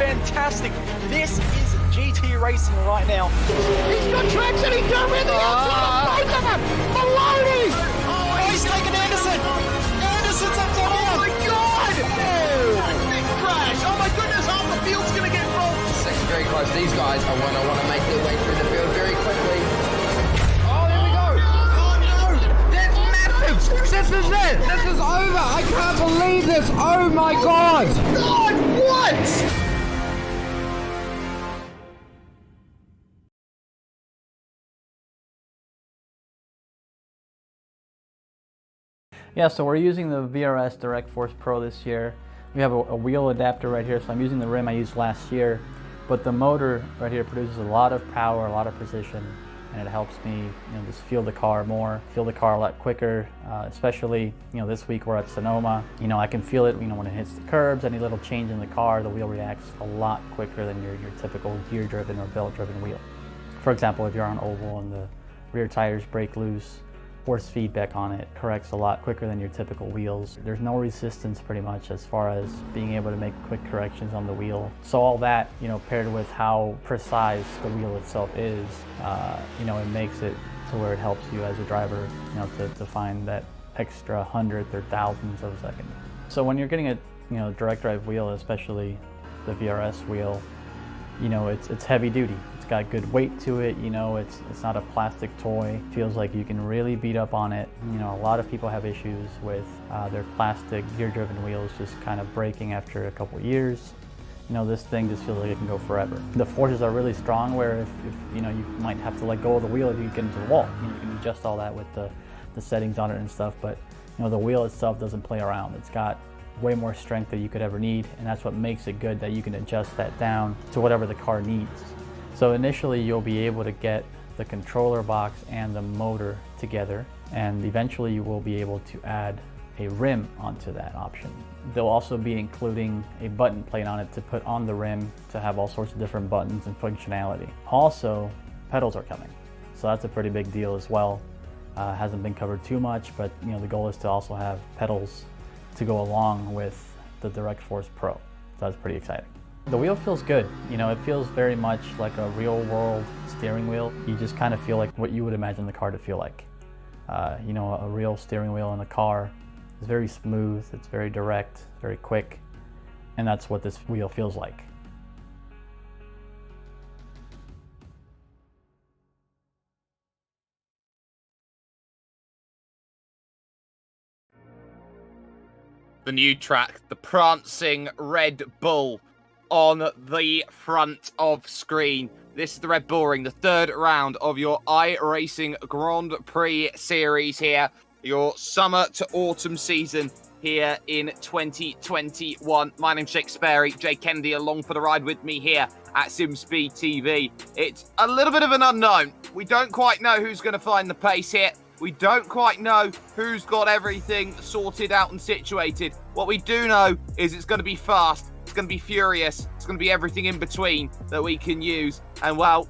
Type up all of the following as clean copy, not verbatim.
fantastic. This is GT racing right now. He's got traction, he's got everything outside of both of them! Maloney! Oh, he's taking Anderson! Anderson's up to Oh my god! Big crash! Oh my goodness, half the field's gonna get rolled! Second very close. These guys are going to want to make their way through the field very quickly. Oh, there we go! Oh no! That's massive! This is it! This is over! I can't believe this! Oh my god! God, what? Yeah, so we're using the VRS Direct Force Pro this year. We have a wheel adapter right here, so I'm using the rim I used last year. But the motor right here produces a lot of power, a lot of precision, and it helps me, just feel the car more, feel the car a lot quicker. Especially, this week we're at Sonoma. I can feel it, when it hits the curbs. Any little change in the car, the wheel reacts a lot quicker than your typical gear-driven or belt-driven wheel. For example, if you're on oval and the rear tires break loose, force feedback on it corrects a lot quicker than your typical wheels. There's no resistance pretty much as far as being able to make quick corrections on the wheel. So all that, paired with how precise the wheel itself is, it makes it to where it helps you as a driver, to find that extra hundredth or thousandths of a second. So when you're getting a direct drive wheel, especially the VRS wheel, it's heavy duty. It's got good weight to it, it's not a plastic toy. Feels like you can really beat up on it. A lot of people have issues with their plastic gear-driven wheels just kind of breaking after a couple years. This thing just feels like it can go forever. The forces are really strong where if you might have to let go of the wheel if you get into the wall. You can adjust all that with the settings on it and stuff, but the wheel itself doesn't play around. It's got way more strength than you could ever need, and that's what makes it good, that you can adjust that down to whatever the car needs. So initially you'll be able to get the controller box and the motor together, and eventually you will be able to add a rim onto that option. They'll also be including a button plate on it to put on the rim to have all sorts of different buttons and functionality. Also, pedals are coming, so that's a pretty big deal as well. Hasn't been covered too much, but the goal is to also have pedals to go along with the Direct Force Pro. So that's pretty exciting. The wheel feels good. It feels very much like a real world steering wheel. You just kind of feel like what you would imagine the car to feel like. A real steering wheel in a car is very smooth, it's very direct, very quick, and that's what this wheel feels like. The new track, the prancing Red Bull on the front of screen. This is the Red Bull Ring, the third round of your iRacing Grand Prix Series here. Your summer to autumn season here in 2021. My name's Jake Sperry, Jay Kennedy along for the ride with me here at SimSpeed TV. It's a little bit of an unknown. We don't quite know who's going to find the pace here. We don't quite know who's got everything sorted out and situated. What we do know is it's going to be fast, it's going to be furious, it's going to be everything in between that we can use. And well,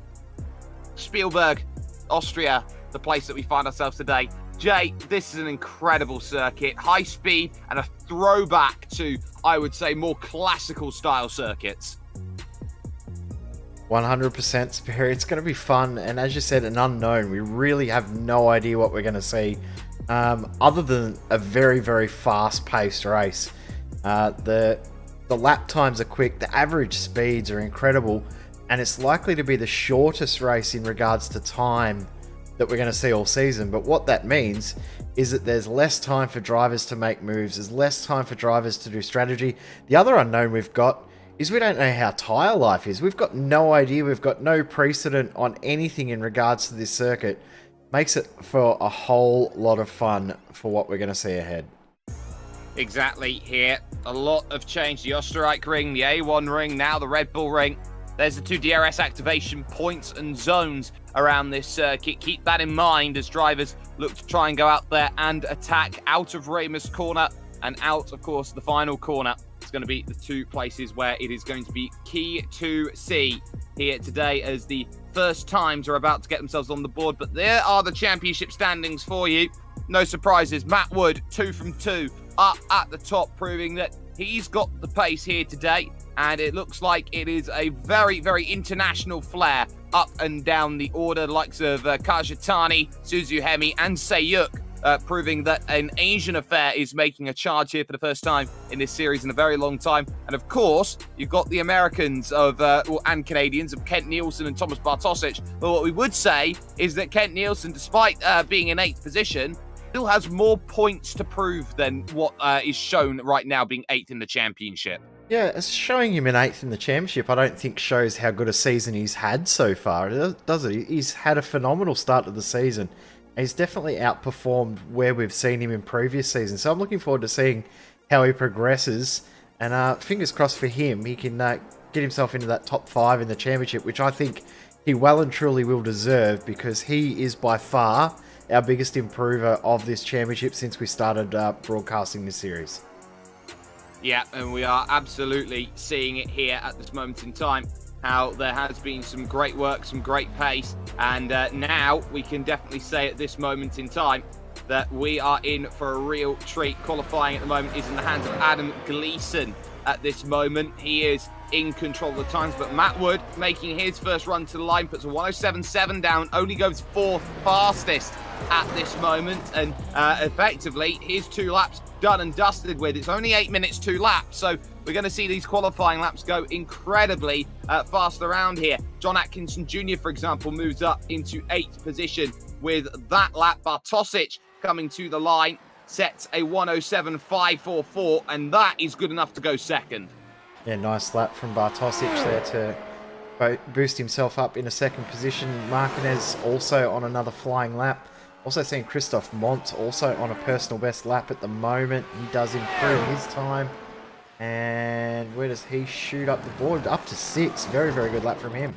Spielberg, Austria, the place that we find ourselves today. Jay, this is an incredible circuit, high speed and a throwback to, I would say, more classical style circuits. 100% Sperry. It's going to be fun, and as you said, an unknown. We really have no idea what we're going to see, other than a very, very fast-paced race. The lap times are quick, the average speeds are incredible, and it's likely to be the shortest race in regards to time that we're going to see all season. But what that means is that there's less time for drivers to make moves, there's less time for drivers to do strategy. The other unknown we've got is we don't know how tyre life is. We've got no idea. We've got no precedent on anything in regards to this circuit. Makes it for a whole lot of fun for what we're going to see ahead. Exactly here. A lot of change. The Österreich ring, the A1 ring, now the Red Bull ring. There's the two DRS activation points and zones around this circuit. Keep that in mind as drivers look to try and go out there and attack out of Remus corner and out, of course, the final corner. It's going to be the two places where it is going to be key to see here today as the first times are about to get themselves on the board. But there are the championship standings for you. No surprises. Matt Wood, 2 from 2 up at the top, proving that he's got the pace here today. And it looks like it is a very, very international flair up and down the order, likes of Kajetani, Suzuhemi, and Sayuk, proving that an Asian affair is making a charge here for the first time in this series in a very long time. And of course, you've got the Americans and Canadians of Kent Nielsen and Thomas Bartosic. But what we would say is that Kent Nielsen, despite being in 8th position, still has more points to prove than what is shown right now, being 8th in the championship. Yeah, it's showing him in 8th in the championship, I don't think shows how good a season he's had so far, does it? He's had a phenomenal start to the season. He's definitely outperformed where we've seen him in previous seasons. So I'm looking forward to seeing how he progresses. And fingers crossed for him, he can get himself into that top 5 in the championship, which I think he well and truly will deserve, because he is by far our biggest improver of this championship since we started broadcasting this series. Yeah, and we are absolutely seeing it here at this moment in time, how there has been some great work, some great pace, and now we can definitely say at this moment in time that we are in for a real treat. Qualifying at the moment is in the hands of Adam Gleeson at this moment. He is in control of the times, but Matt Wood, making his first run to the line, puts a 107.7 down, only goes 4th fastest at this moment, and effectively his 2 laps done and dusted with. It's only 8 minutes 2 laps, so we're going to see these qualifying laps go incredibly fast around here. John Atkinson Jr., for example, moves up into 8th position with that lap. Bartosic coming to the line sets a 107.544, and that is good enough to go 2nd. Yeah, nice lap from Bartosic there to boost himself up in a 2nd position. Martinez also on another flying lap. Also seeing Christophe Mont also on a personal best lap at the moment. He does improve his time. And where does he shoot up the board? Up to 6. Very, very good lap from him.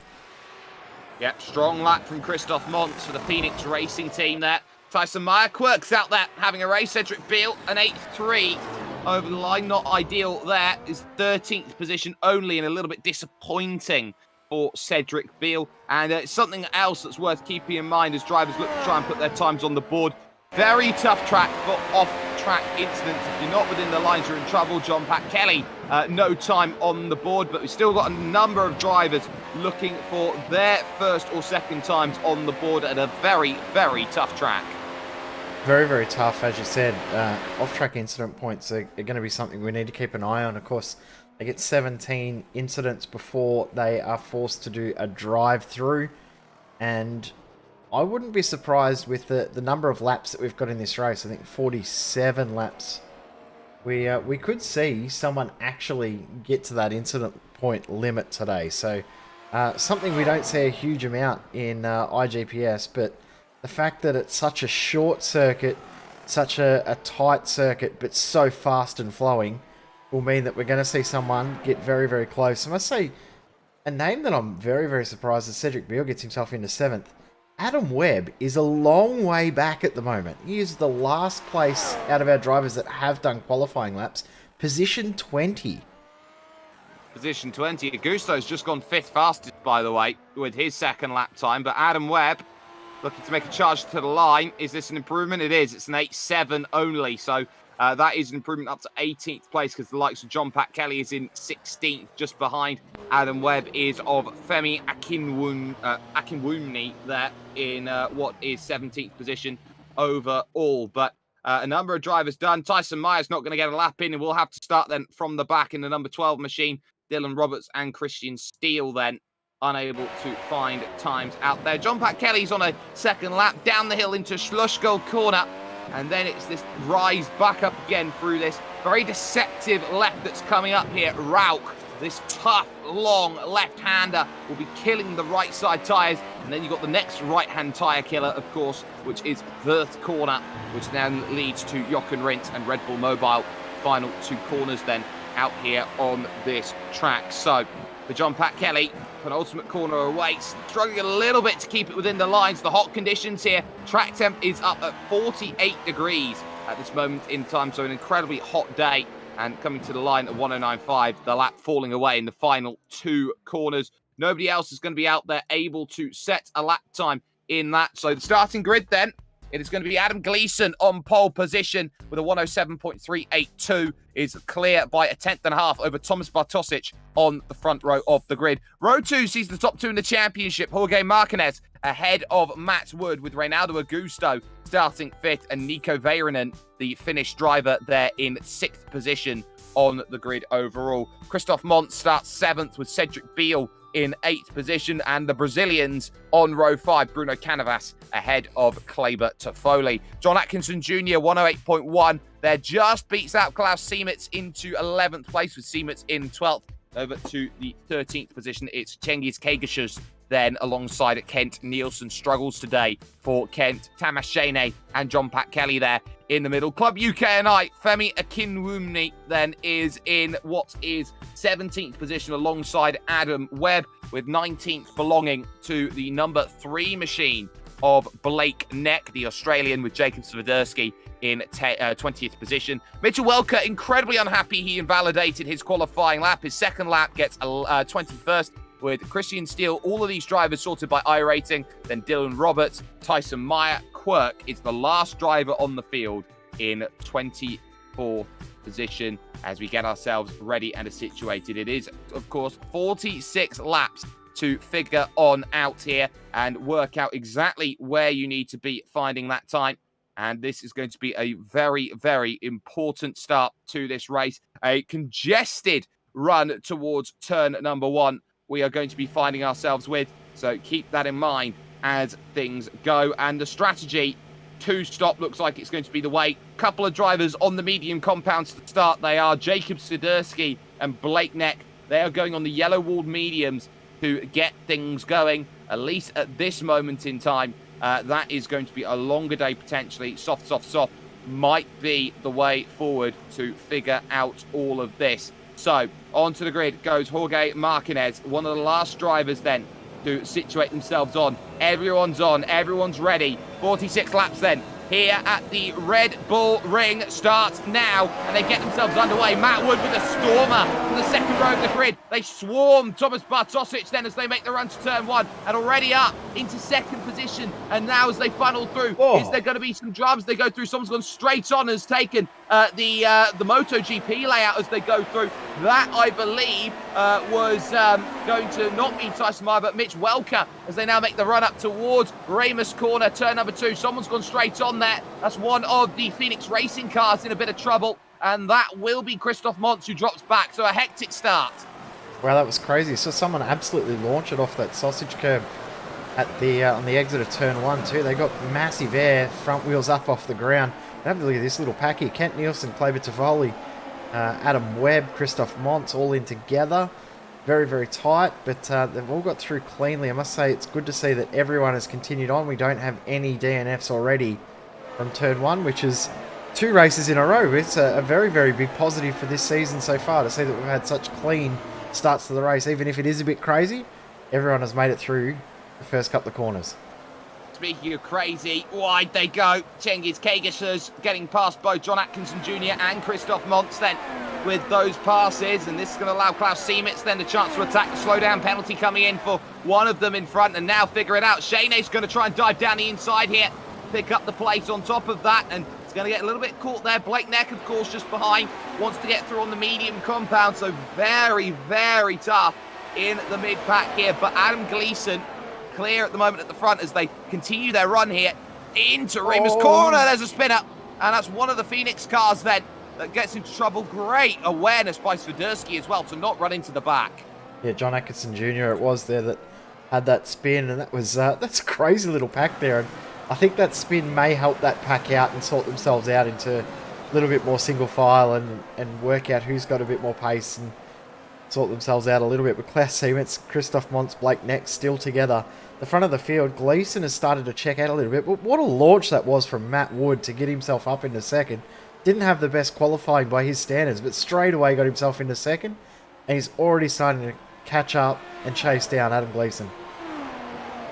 Yeah, strong lap from Christophe Mont for the Phoenix Racing team there. Tyson Meyer quirks out there, having a race. Cedric Beale, an 8.3 over the line. Not ideal there. Is 13th position only, and a little bit disappointing for Cedric Beale. And something else that's worth keeping in mind as drivers look to try and put their times on the board. Very tough track for off-track incidents. If you're not within the lines, you're in trouble. John Pat Kelly, no time on the board, but we've still got a number of drivers looking for their first or second times on the board at a very, very tough track. Very, very tough, as you said. Off-track incident points are going to be something we need to keep an eye on. Of course, they get 17 incidents before they are forced to do a drive-through, and I wouldn't be surprised with the number of laps that we've got in this race. I think 47 laps. We could see someone actually get to that incident point limit today. So something we don't see a huge amount in IGPS, but the fact that it's such a short circuit, such a tight circuit, but so fast and flowing, will mean that we're going to see someone get very, very close. I must say, a name that I'm very, very surprised that Cedric Beale gets himself into 7th. Adam Webb is a long way back at the moment. He is the last place out of our drivers that have done qualifying laps. Position 20. Position 20. Augusto's just gone 5th fastest, by the way, with his 2nd lap time. But Adam Webb looking to make a charge to the line. Is this an improvement? It is. It's an 8.7 only. So that is an improvement up to 18th place, because the likes of John Pat Kelly is in 16th. Just behind Adam Webb is of Femi Akinwumi there in what is 17th position overall. But a number of drivers done. Tyson Meyer's not going to get a lap in, and we'll have to start then from the back in the number 12 machine. Dylan Roberts and Christian Steele then unable to find times out there. John Pat Kelly's on a 2nd lap down the hill into Schluschgold corner, and then it's this rise back up again through this very deceptive left that's coming up here. Rauch, this tough, long left-hander, will be killing the right side tyres, and then you've got the next right-hand tyre killer, of course, which is Wirth corner, which then leads to Jochen Rindt and Red Bull Mobile. Final 2 corners then out here on this track. So for John Pat Kelly, penultimate corner away, struggling a little bit to keep it within the lines. The hot conditions here, track temp is up at 48 degrees at this moment in time, so an incredibly hot day, and coming to the line at 109.5, the lap falling away in the final 2 corners. Nobody else is going to be out there able to set a lap time in that. So the starting grid then, It is going to be Adam Gleeson on pole position with a 107.382, is clear by a tenth and a half over Thomas Bartosic on the front row of the grid. Row 2 sees the top 2 in the championship. Jorge Martinez ahead of Matt Wood, with Reynaldo Augusto starting 5th and Nico Veiranen, the Finnish driver, there in 6th position on the grid overall. Christophe Mont starts 7th with Cedric Beal in 8th position, and the Brazilians on row 5, Bruno Canavas ahead of Kleber Toffoli. John Atkinson Jr., 108.1. There just beats out Klaus Siemens into 11th place, with Siemens in 12th. Over to the 13th position, it's Cengiz Kegashus. Then alongside Kent Nielsen, struggles today for Kent. Tamas Shane and John Pat Kelly there in the middle. Club UKNI, Femi Akinwumi then is in what is 17th position alongside Adam Webb, with 19th belonging to the number 3 machine of Blake Neck, the Australian, with Jacob Swiderski in 20th position. Mitchell Welker, incredibly unhappy he invalidated his qualifying lap. His second lap gets 21st. With Christian Steele, all of these drivers sorted by iRacing. Then Dylan Roberts, Tyson Meyer, Quirk is the last driver on the field in 24th position as we get ourselves ready and situated. It is, of course, 46 laps to figure on out here and work out exactly where you need to be finding that time. And this is going to be a very, very important start to this race. A congested run towards turn number 1 we are going to be finding ourselves with. So keep that in mind as things go. And the strategy to stop looks like it's going to be the way. Couple of drivers on the medium compounds to start. They are Jacob Swiderski and Blake Neck. They are going on the yellow walled mediums to get things going, at least at this moment in time. That is going to be a longer day potentially. Soft, soft, soft might be the way forward to figure out all of this. So, onto the grid goes Jorge Martinez, one of the last drivers then to situate themselves on. Everyone's on, everyone's ready. 46 laps then. Here at the Red Bull Ring starts now, and they get themselves underway. Matt Wood with a stormer from the second row of the grid. They swarm Thomas Bartosic then as they make the run to turn 1, and already up into second position. And now as they funnel through, is there going to be some dramas they go through? Someone's gone straight on, has taken the MotoGP layout as they go through. That, I believe, was going to not be Tyson Meyer, but Mitch Welker, as they now make the run up towards Ramus Corner, turn number 2. Someone's gone straight on there. That's one of the Phoenix Racing cars in a bit of trouble, and that will be Christophe Mont who drops back. So a hectic start. Wow, that was crazy. So someone absolutely launch it off that sausage curb at the on the exit of turn 1 too. They got massive air, front wheels up off the ground. Have a look at this little pack here. Kent Nielsen, Kleber Toffoli, Adam Webb, Christophe Mont, all in together. Very, very tight, but they've all got through cleanly. I must say it's good to see that everyone has continued on. We don't have any DNFs already from turn 1, which is 2 races in a row. It's a very, very big positive for this season so far to see that we've had such clean starts to the race. Even if it is a bit crazy, everyone has made it through the first couple of corners. Speaking of crazy, wide they go. Cengiz Kegashus getting past both John Atkinson Jr. and Christophe Mont then with those passes, and this is going to allow Klaus Siemens then the chance to attack. The slowdown penalty coming in for one of them in front, and now figure it out. Shane's going to try and dive down the inside here, pick up the plate on top of that, and it's going to get a little bit caught there. Blake Neck, of course, just behind, wants to get through on the medium compound, so very, very tough in the mid-pack here. But Adam Gleeson clear at the moment at the front as they continue their run here into Remus Corner. There's a spinner, and that's one of the Phoenix cars then that gets into trouble. Great awareness by Swiderski as well to not run into the back. Yeah, John Atkinson Jr. it was there that had that spin, and that was that's a crazy little pack there. And I think that spin may help that pack out and sort themselves out into a little bit more single file and work out who's got a bit more pace and sort themselves out a little bit. But Klaus Siemens, Christophe Mont, Blake Neck still together. The front of the field, Gleeson has started to check out a little bit. But what a launch that was from Matt Wood to get himself up into second. Didn't have the best qualifying by his standards, but straight away got himself into second. And he's already starting to catch up and chase down Adam Gleeson.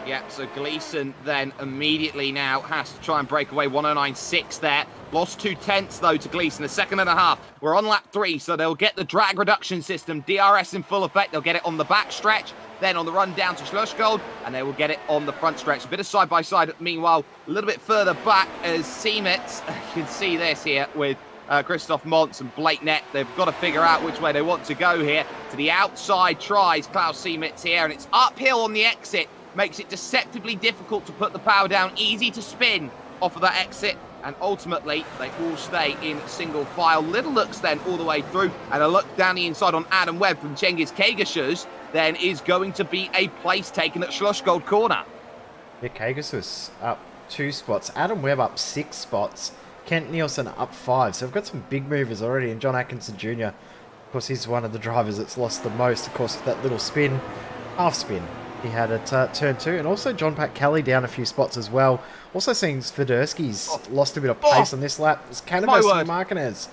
Yep, so Gleason then immediately now has to try and break away. 109.6 there. Lost 2/10 though to Gleason, a second and a half. We're on lap 3, so they'll get the drag reduction system, DRS in full effect. They'll get it on the back stretch, then on the run down to Schlussgold, and they will get it on the front stretch. A bit of side-by-side, meanwhile, a little bit further back as Seametz, you can see this here with Christoph Montz and Blake Net. They've got to figure out which way they want to go here. To the outside tries Klaus Seametz here, and it's uphill on the exit. Makes it deceptively difficult to put the power down, easy to spin off of that exit, and ultimately they all stay in single file. Little looks then all the way through, and a look down the inside on Adam Webb from Cengiz Kagesus then is going to be a place taken at Schlussgold corner. Yeah, Kagesus up 2 spots, Adam Webb up 6 spots, Kent Nielsen up 5, so we've got some big movers already, and John Atkinson Jr., of course, he's one of the drivers that's lost the most, of course, with that little spin, half spin he had at turn 2, and also John Pat Kelly down a few spots as well. Also seeing Swiderski's lost a bit of pace on this lap. It's Canavas and Martinez.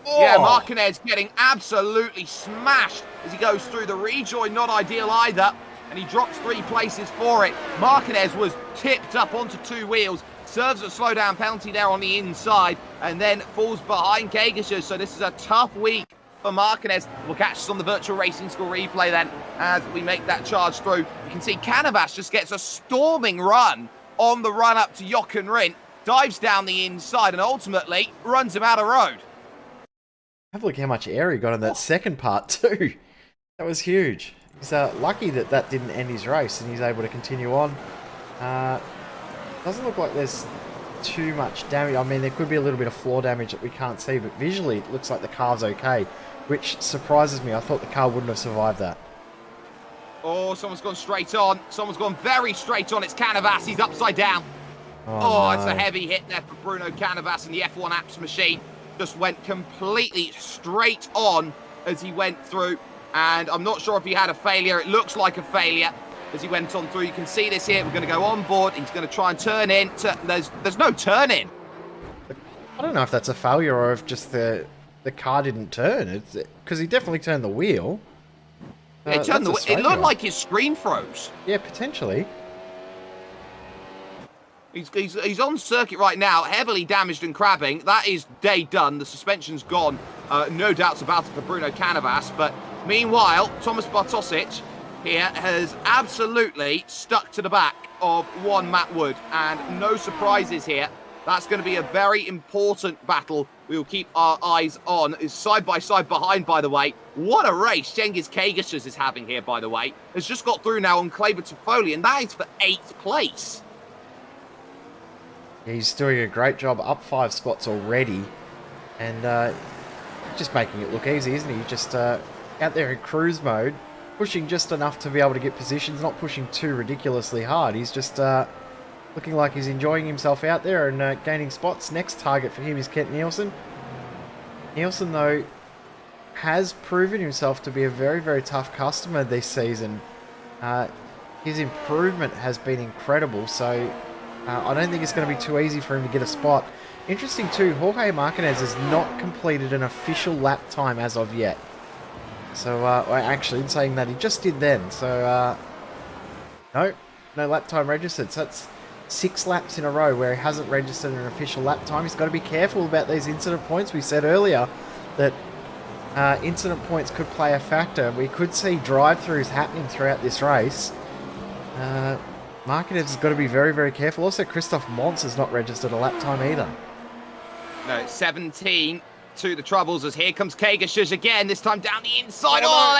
Yeah, Martinez getting absolutely smashed as he goes through the rejoin. Not ideal either, and he drops 3 places for it. Martinez was tipped up onto 2 wheels, serves a slowdown penalty there on the inside, and then falls behind Kagesus. So this is a tough week for Martinez. We'll catch us on the virtual racing school replay then as we make that charge through. You can see Canavas just gets a storming run on the run up to Jochen Rindt, dives down the inside and ultimately runs him out of road. Have a look how much air he got on that second part too. That was huge. He's lucky that that didn't end his race and he's able to continue on. Doesn't look like there's too much damage. I mean, there could be a little bit of floor damage that we can't see, but visually it looks like the car's okay, which surprises me. I thought the car wouldn't have survived that. Oh, someone's gone straight on. Someone's gone very straight on. It's Canavas. He's upside down. Oh, no. It's a heavy hit there for Bruno Canavas, and the F1 apps machine just went completely straight on as he went through. And I'm not sure if he had a failure. It looks like a failure as he went on through. You can see this here. We're going to go on board. He's going to try and turn in. There's no turn in. I don't know if that's a failure or if just the car didn't turn. Because he definitely turned the wheel. It looked like his screen froze. Yeah, potentially. He's on circuit right now, heavily damaged and crabbing. That is day done. The suspension's gone. No doubts about it for Bruno Canavas. But meanwhile, Thomas Bartosic here has absolutely stuck to the back of one Matt Wood. And no surprises here. That's going to be a very important battle. We will keep our eyes on. Is side by side behind, by the way. What a race Cengiz Kagesus is having here, by the way. Has just got through now on Kleber Toffoli, and that is for 8th place. Yeah, he's doing a great job, up 5 spots already. And just making it look easy, isn't he? Just out there in cruise mode, pushing just enough to be able to get positions, not pushing too ridiculously hard. He's just looking like he's enjoying himself out there and gaining spots. Next target for him is Kent Nielsen. Nielsen, though, has proven himself to be a very, very tough customer this season. His improvement has been incredible, so I don't think it's going to be too easy for him to get a spot. Interesting too, Jorge Martinez has not completed an official lap time as of yet. So, actually, in saying that, he just did then. So, no lap time registered. So that's 6 laps in a row where he hasn't registered an official lap time. He's got to be careful about these incident points. We said earlier that incident points could play a factor. We could see drive-throughs happening throughout this race. Martinez has got to be very, very careful. Also, Christoph Montz has not registered a lap time either. No, it's 17 to the troubles as here comes Kagesus again, this time down the inside. Oh,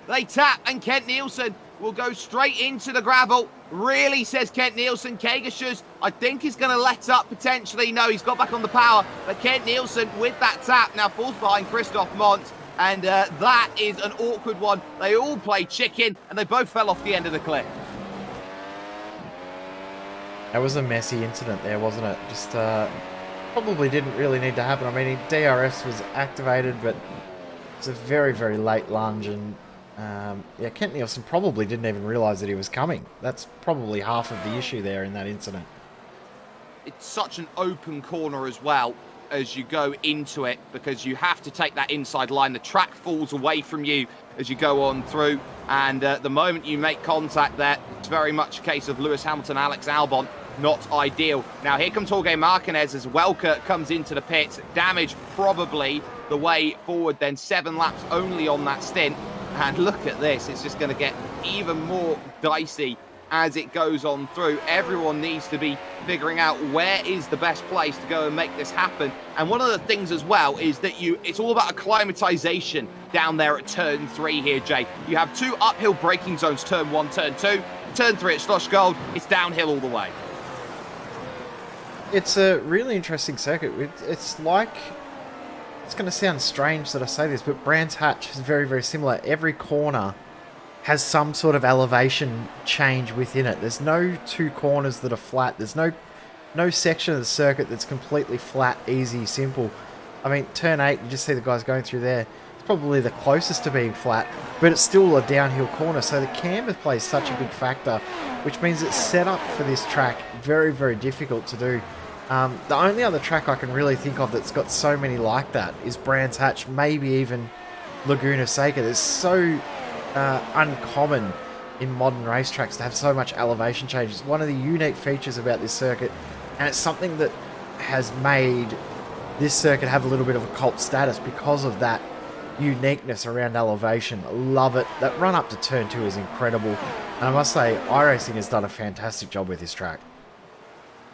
they tap, and Kent Nielsen will go straight into the gravel. Really, says Kent Nielsen. Kagesus, I think, is going to let up potentially. No, he's got back on the power, but Kent Nielsen with that tap now falls behind Christoph Montz, and that is an awkward one. They all played chicken, and they both fell off the end of the cliff. That was a messy incident there, wasn't it? Just probably didn't really need to happen. I mean, DRS was activated, but it's a very, very late lunge, and yeah, Kent Nielsen probably didn't even realise that he was coming. That's probably half of the issue there in that incident. It's such an open corner as well. as you go into it, because you have to take that inside line. The track falls away from you as you go on through, and the moment you make contact there, it's very much a case of Lewis Hamilton, Alex Albon. Not ideal. Now here comes Jorge Martinez as Welker comes into the pits. Damage probably the way forward then. 7 laps only on that stint. And look at this. It's just going to get even more dicey as it goes on through. Everyone needs to be figuring out where is the best place to go and make this happen. And one of the things as well is that it's all about acclimatization down there at turn 3 here, Jay. You have 2 uphill braking zones, turn 1, turn 2. Turn 3 at Slush Gold, it's downhill all the way. It's a really interesting circuit. It's like, it's going to sound strange that I say this, but Brands Hatch is very, very similar. Every corner has some sort of elevation change within it. There's no 2 corners that are flat. There's no section of the circuit that's completely flat, easy, simple. I mean, turn 8, you just see the guys going through there. It's probably the closest to being flat, but it's still a downhill corner. So the camber plays such a big factor, which means it's set up for this track very, very difficult to do. The only other track I can really think of that's got so many like that is Brands Hatch, maybe even Laguna Seca. There's so uncommon in modern racetracks to have so much elevation change. It's one of the unique features about this circuit, and it's something that has made this circuit have a little bit of a cult status because of that uniqueness around elevation. Love it. That run up to turn 2 is incredible, and I must say iRacing has done a fantastic job with this track.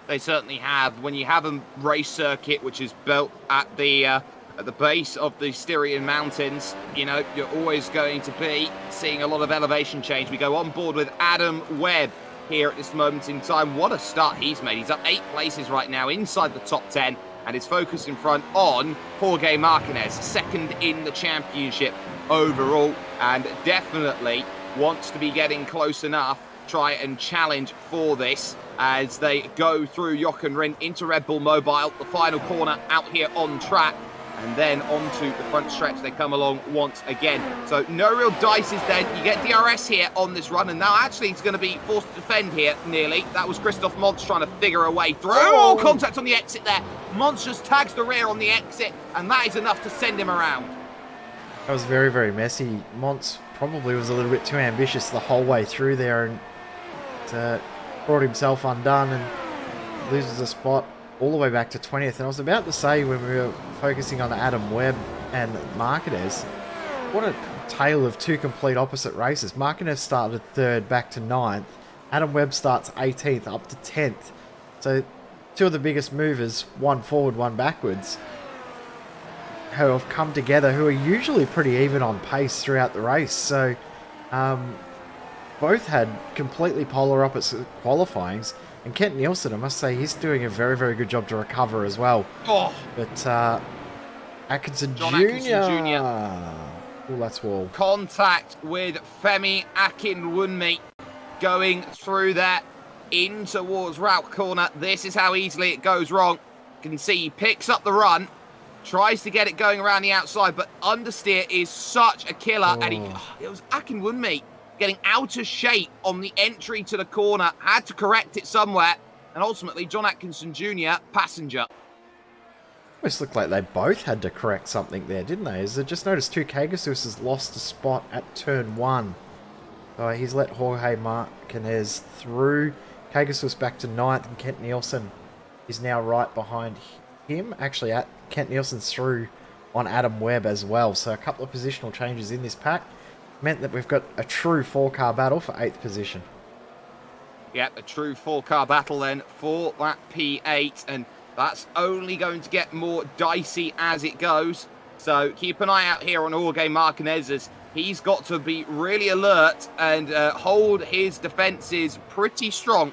They certainly have. When you have a race circuit which is built at the base of the Styrian Mountains, you know, you're always going to be seeing a lot of elevation change. We go on board with Adam Webb here at this moment in time. What a start he's made. He's up 8 places right now inside the top 10, and is focused in front on Jorge Martinez, 2nd in the championship overall, and definitely wants to be getting close enough, try and challenge for this as they go through Jochen Rindt into Red Bull Mobile, the final corner out here on track, and then onto the front stretch they come along once again. So no real dices then. You get DRS here on this run, and now actually he's going to be forced to defend here nearly. That was Christoph Montz trying to figure a way through. Oh, contact on the exit there. Montz just tags the rear on the exit, and that is enough to send him around. That was very, very messy. Montz probably was a little bit too ambitious the whole way through there, and brought himself undone and loses a spot all the way back to 20th. And I was about to say, when we were focusing on Adam Webb and Martinez, what a tale of 2 complete opposite races. Martinez started 3rd back to 9th. Adam Webb starts 18th up to 10th. So 2 of the biggest movers, one forward, one backwards, who have come together, who are usually pretty even on pace throughout the race. So both had completely polar opposite qualifyings, and Kent Nielsen, I must say, he's doing a very, very good job to recover as well. Oh, but Atkinson Jr. Oh, that's wall. Contact with Femi Akinwunmi going through there in towards route corner. This is how easily it goes wrong. You can see he picks up the run, tries to get it going around the outside, but understeer is such a killer, and it was Akinwunmi getting out of shape on the entry to the corner, had to correct it somewhere, and ultimately John Atkinson Jr., passenger. Almost looked like they both had to correct something there, didn't they? As I just noticed, Kagesus has lost a spot at turn 1. So he's let Jorge Martinez through. Kagesus back to 9th, and Kent Nielsen is now right behind him. Actually, Kent Nielsen's through on Adam Webb as well. So a couple of positional changes in this pack meant that we've got a true 4-car battle for 8th position. Yeah, a true 4-car battle then for that P8, and that's only going to get more dicey as it goes. So keep an eye out here on Jorge Martinez, as he's got to be really alert and hold his defences pretty strong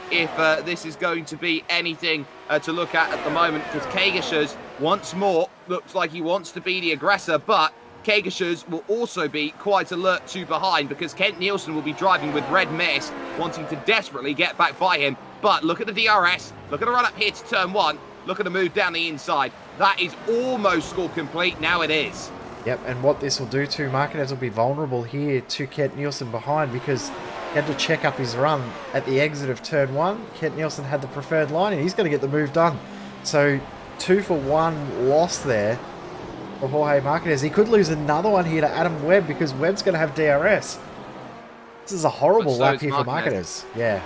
if this is going to be anything to look at the moment, because Kagesus, once more, looks like he wants to be the aggressor, but Kagesus will also be quite alert to behind, because Kent Nielsen will be driving with red mist, wanting to desperately get back by him. But look at the DRS, look at the run up here to turn 1, look at the move down the inside. That is almost score complete, now it is. Yep, and what this will do to Martinez will be vulnerable here to Kent Nielsen behind, because he had to check up his run at the exit of turn 1. Kent Nielsen had the preferred line, and he's going to get the move done. So 2 for 1 loss there for Jorge Marquez. He could lose another one here to Adam Webb because Webb's going to have DRS. This is a horrible lap here for Marquez. Yeah.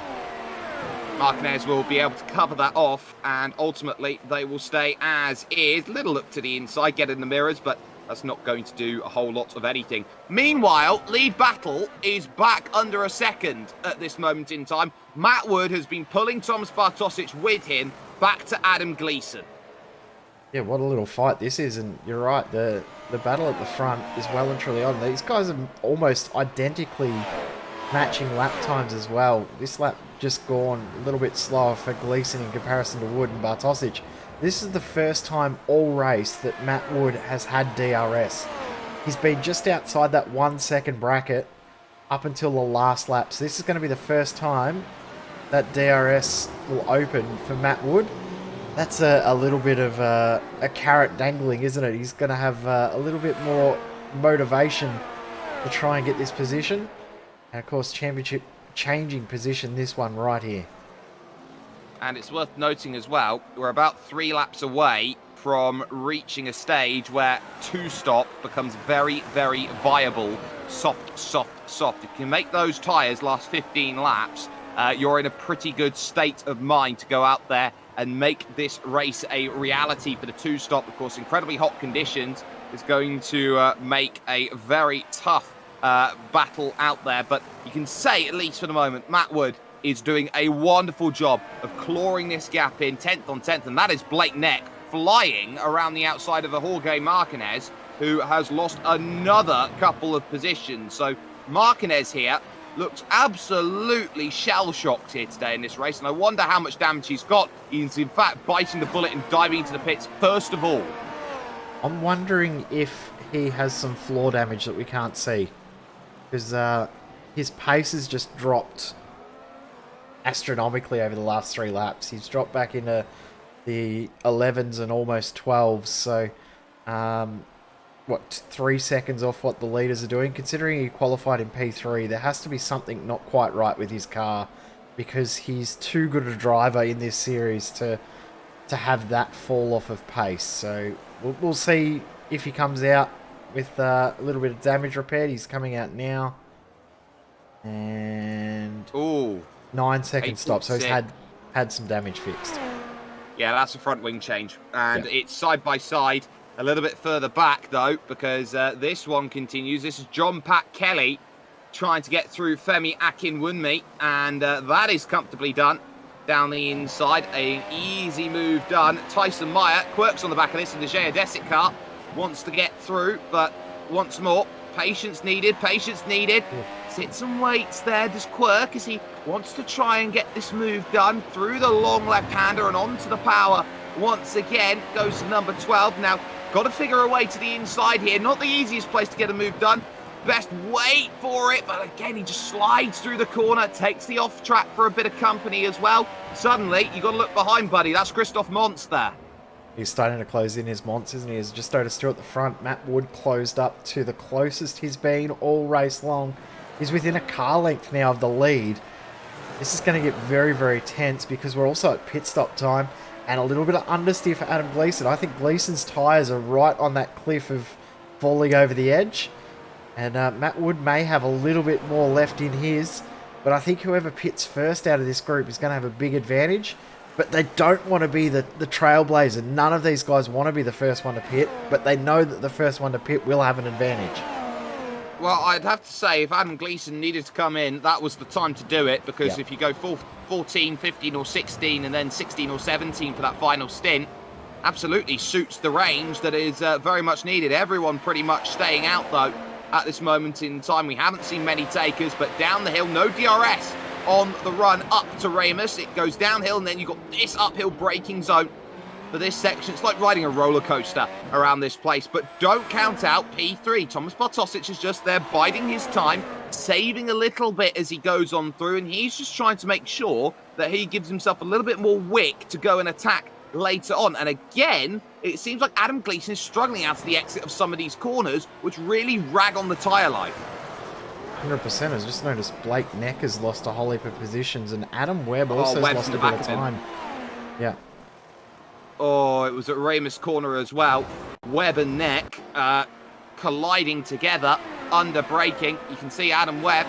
Marquez will be able to cover that off, and ultimately they will stay as is. Little look to the inside, get in the mirrors, but that's not going to do a whole lot of anything. Meanwhile, lead battle is back under a second at this moment in time. Matt Wood has been pulling Thomas Bartosic with him back to Adam Gleeson. Yeah, what a little fight this is, and you're right, the battle at the front is well and truly on. These guys are almost identically matching lap times as well. This lap just gone a little bit slower for Gleeson in comparison to Wood and Bartosic. This is the first time all race that Matt Wood has had DRS. He's been just outside that 1 second bracket up until the last lap. So this is going to be the first time that DRS will open for Matt Wood. That's a little bit of a carrot dangling, isn't it? He's going to have a little bit more motivation to try and get this position. And of course, championship changing position, this one right here. And it's worth noting as well, we're about 3 laps away from reaching a stage where 2-stop becomes very, very viable. Soft, soft, soft. If you can make those tyres last 15 laps, you're in a pretty good state of mind to go out there and make this race a reality for the 2-stop. Of course, incredibly hot conditions is going to make a very tough battle out there, but you can say, at least for the moment, Matt Wood is doing a wonderful job of clawing this gap in 10th on 10th, and that is Blake Neck flying around the outside of a Jorge Marquez, who has lost another couple of positions. So Marquez here looks absolutely shell-shocked here today in this race, and I wonder how much damage he's got. He's in fact biting the bullet and diving into the pits first of all. I'm wondering if he has some floor damage that we can't see, because his pace has just dropped astronomically over the last 3 laps. He's dropped back into the 11s and almost 12s, so 3 seconds off what the leaders are doing. Considering he qualified in P3, there has to be something not quite right with his car, because he's too good a driver in this series to have that fall off of pace. So we'll see if he comes out with a little bit of damage repaired. He's coming out now, and 9-second stop, so he's had some damage fixed. Yeah, that's a front wing change, and yeah. It's side by side. A little bit further back, though, because this one continues. This is John Pat Kelly trying to get through Femi Akinwunmi, and that is comfortably done down the inside. An easy move done. Tyson Meyer quirks on the back of this in the Geodesic car. Wants to get through, but once more, patience needed, patience needed. Sits and waits there, does Quirk, as he wants to try and get this move done through the long left-hander and onto the power. Once again, goes to number 12. Now, got to figure a way to the inside here. Not the easiest place to get a move done. Best wait for it, but again, he just slides through the corner, takes the off track for a bit of company as well. Suddenly, you got to look behind, buddy. That's Christoph Montz there. He's starting to close in his Montz, isn't he? He's just over Stewart at the front. Matt Wood closed up to the closest he's been all race long. He's within a car length now of the lead. This is going to get very, very tense, because we're also at pit stop time. And a little bit of understeer for Adam Gleeson. I think Gleeson's tyres are right on that cliff of falling over the edge. And Matt Wood may have a little bit more left in his. But I think whoever pits first out of this group is going to have a big advantage. But they don't want to be the trailblazer. None of these guys want to be the first one to pit. But they know that the first one to pit will have an advantage. Well, I'd have to say, if Adam Gleeson needed to come in, that was the time to do it, because if you go 14, 15 or 16 and then 16 or 17 for that final stint, absolutely suits the range that is very much needed. Everyone pretty much staying out, though, at this moment in time. We haven't seen many takers, but down the hill, no DRS on the run up to Ramus. It goes downhill, and then you've got this uphill braking zone for this section. It's like riding a roller coaster around this place, but don't count out P3. Thomas Bartosic is just there biding his time, saving a little bit as he goes on through, and he's just trying to make sure that he gives himself a little bit more wick to go and attack later on. And again, it seems like Adam Gleeson is struggling out of the exit of some of these corners, which really rag on the tyre life. 100%. I've just noticed Blake Neck has lost a whole heap of positions, and Adam Webb also has lost a bit of time. Yeah. Oh, it was at Ramus corner as well. Webb and Neck colliding together, under braking. You can see Adam Webb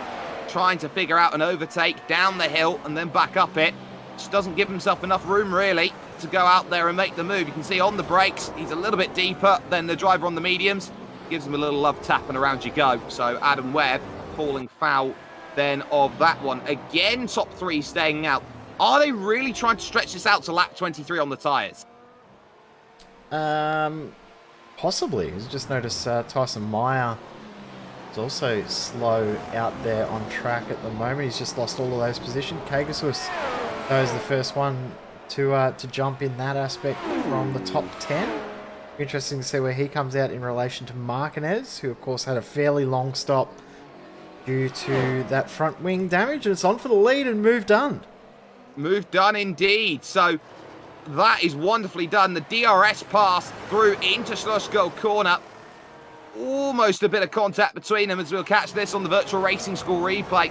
trying to figure out an overtake down the hill and then back up it. Just doesn't give himself enough room, really, to go out there and make the move. You can see on the brakes, he's a little bit deeper than the driver on the mediums. Gives him a little love tap and around you go. So Adam Webb falling foul then of that one. Again, top three staying out. Are they really trying to stretch this out to lap 23 on the tyres? Possibly. I just noticed Tyson Meyer is also slow out there on track at the moment. He's just lost all of those positions. Kagasus is the first one to jump in that aspect from the top 10. Interesting to see where he comes out in relation to Martinez, who of course had a fairly long stop due to that front wing damage, and it's on for the lead and move done. Move done indeed. So that is wonderfully done. The DRS pass through into Slushgill corner. Almost a bit of contact between them, as we'll catch this on the Virtual Racing School replay.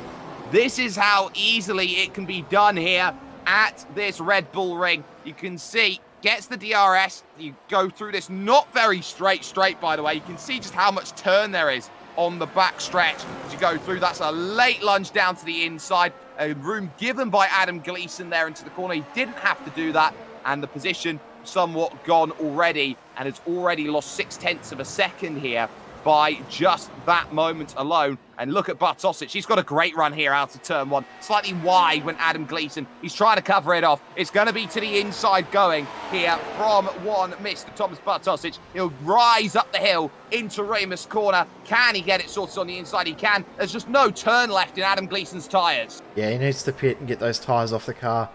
This is how easily it can be done here at this Red Bull ring. You can see, gets the DRS. You go through this not very straight by the way. You can see just how much turn there is on the back stretch as you go through. That's a late lunge down to the inside. A room given by Adam Gleeson there into the corner. He didn't have to do that. And the position somewhat gone already, and has already lost 0.6 of a second here by just that moment alone. And look at Bartosic. He's got a great run here out of turn one. Slightly wide when Adam Gleeson, he's trying to cover it off. It's going to be to the inside going here from one Mr. Thomas Bartosic. He'll rise up the hill into Ramus corner. Can he get it sorted on the inside? He can. There's just no turn left in Adam Gleeson's tyres. Yeah, he needs to pit and get those tyres off the car.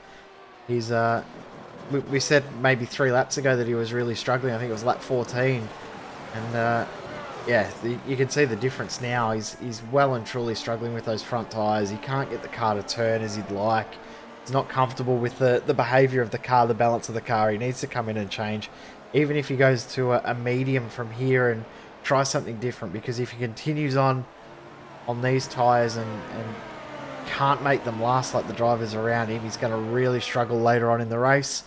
He's we said maybe 3 laps ago that he was really struggling. I think it was lap 14. And yeah, you can see the difference now. He's well and truly struggling with those front tyres. He can't get the car to turn as he'd like. He's not comfortable with the behaviour of the car, the balance of the car. He needs to come in and change. Even if he goes to a medium from here and try something different. Because if he continues on these tyres and can't make them last like the drivers around him, he's going to really struggle later on in the race.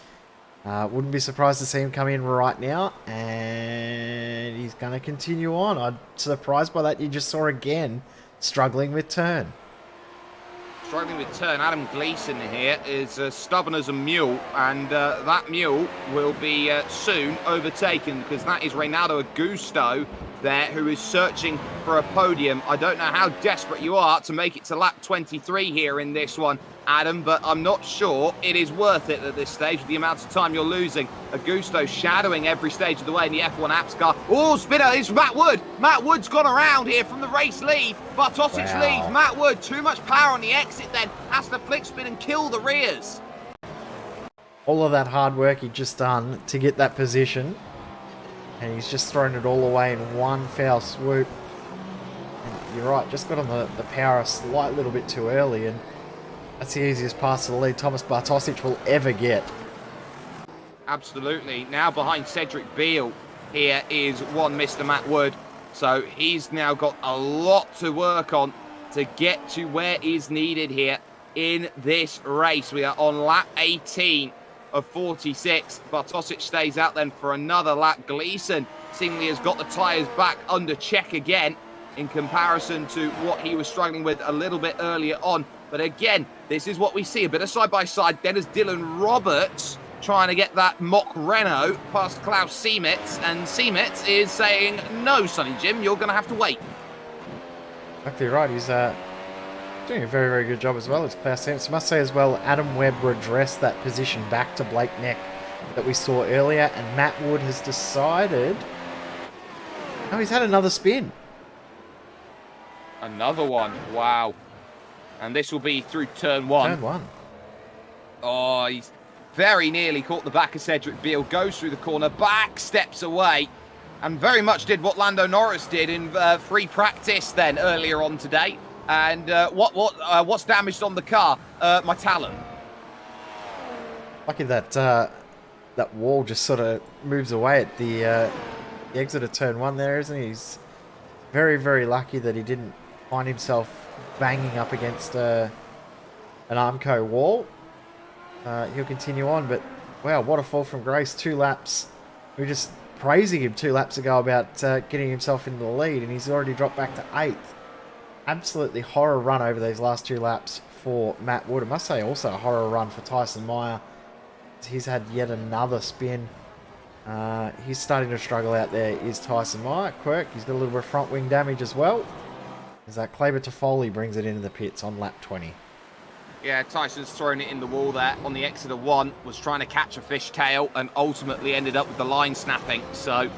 Wouldn't be surprised to see him come in right now, and he's going to continue on. I'm surprised by that. You just saw again struggling with turn. Struggling with turn. Adam Gleeson here is stubborn as a mule, and that mule will be soon overtaken, because that is Reynaldo Augusto there, who is searching for a podium. I don't know how desperate you are to make it to lap 23 here in this one, Adam, but I'm not sure it is worth it at this stage with the amount of time you're losing. Augusto shadowing every stage of the way in the F1 Apps car. Oh, spinner, it's Matt Wood. Matt Wood's gone around here from the race lead. Bartosic leads. Matt Wood, too much power on the exit then. Has to flick spin and kill the rears. All of that hard work he'd just done to get that position, and he's just thrown it all away in one foul swoop. And you're right, just got on the power a slight little bit too early, and that's the easiest pass to the lead Thomas Bartosic will ever get. Absolutely. Now behind Cedric Beale, here is one Mr. Matt Wood. So he's now got a lot to work on to get to where is needed here in this race. We are on lap 18 of 46. Bartosic stays out then for another lap. Gleeson seemingly has got the tyres back under check again in comparison to what he was struggling with a little bit earlier on. But again, this is what we see, a bit of side-by-side. Then is Dylan Roberts trying to get that mock Renault past Klaus Siemetz, and Siemetz is saying, no, Sonny Jim, you're going to have to wait. Exactly right. He's doing a very, very good job as well as Klaus Siemetz. Must say as well, Adam Webb redressed that position back to Blake Neck that we saw earlier, and Matt Wood has decided... Oh, he's had another spin. Another one. Wow. And this will be through turn one. Turn one. Oh, he's very nearly caught the back of Cedric Beale. Goes through the corner, back steps away, and very much did what Lando Norris did in free practice then earlier on today. And what's damaged on the car? My talon. Lucky that that wall just sort of moves away at the exit of turn one there, isn't he? He's very, very lucky that he didn't find himself banging up against an Armco wall. He'll continue on, but Wow, what a fall from grace. 2 laps. We were just praising him 2 laps ago about getting himself into the lead, and he's already dropped back to 8th. Absolutely horror run over these last 2 laps for Matt Wood. I must say also a horror run for Tyson Meyer. He's had yet another spin. He's starting to struggle out there, is Tyson Meyer. Quirk, he's got a little bit of front wing damage as well. As that Kleber Toffoli brings it into the pits on lap 20. Yeah, Tyson's thrown it in the wall there on the exit of 1, was trying to catch a fishtail and ultimately ended up with the line snapping. So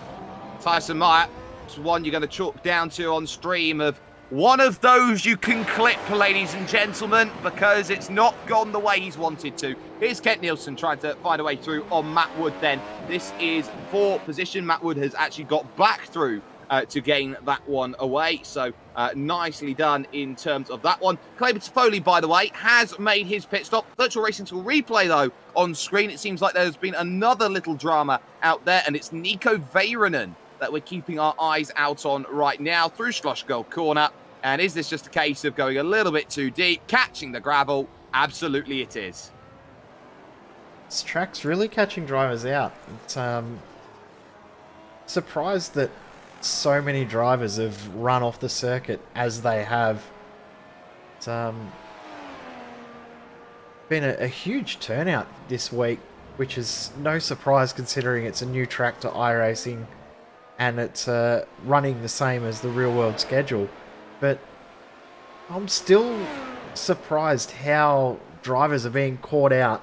Tyson Meyer is one you're going to chalk down to on stream of one of those you can clip, ladies and gentlemen, because it's not gone the way he's wanted to. Here's Kent Nielsen trying to find a way through on Matt Wood then. This is 4th position. Matt Wood has actually got back through to gain that one away. So nicely done in terms of that one. Kleber Toffoli, by the way, has made his pit stop. Virtual Racing will replay, though, on screen. It seems like there's been another little drama out there, and it's Nico Veiranen that we're keeping our eyes out on right now through Schlossgold Corner. And is this just a case of going a little bit too deep, catching the gravel? Absolutely it is. This track's really catching drivers out. It's surprised that so many drivers have run off the circuit as they have. It's been a huge turnout this week, which is no surprise considering it's a new track to iRacing and it's running the same as the real world schedule. But I'm still surprised how drivers are being caught out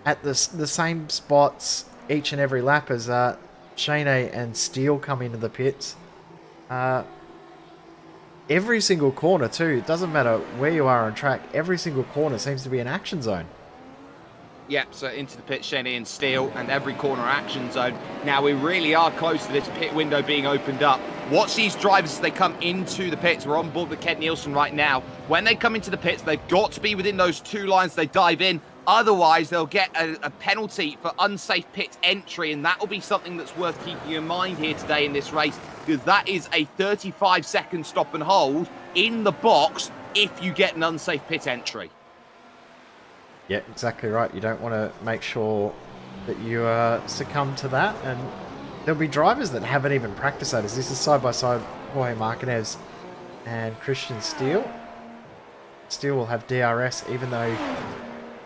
at the same spots each and every lap as Shane and Steele come into the pits. Every single corner too, it doesn't matter where you are on track, every single corner seems to be an action zone. Yep, so into the pit, Shane and Steele, and every corner action zone. Now we really are close to this pit window being opened up. Watch these drivers as they come into the pits. We're on board with Kent Nielsen right now. When they come into the pits, they've got to be within those 2 lines they dive in. Otherwise, they'll get a penalty for unsafe pit entry, and that will be something that's worth keeping in mind here today in this race, because that is a 35-second stop and hold in the box if you get an unsafe pit entry. Yeah, exactly right. You don't want to make sure that you succumb to that, and there'll be drivers that haven't even practiced that. As this is side-by-side Jorge Martinez and Christian Steele. Steele will have DRS even though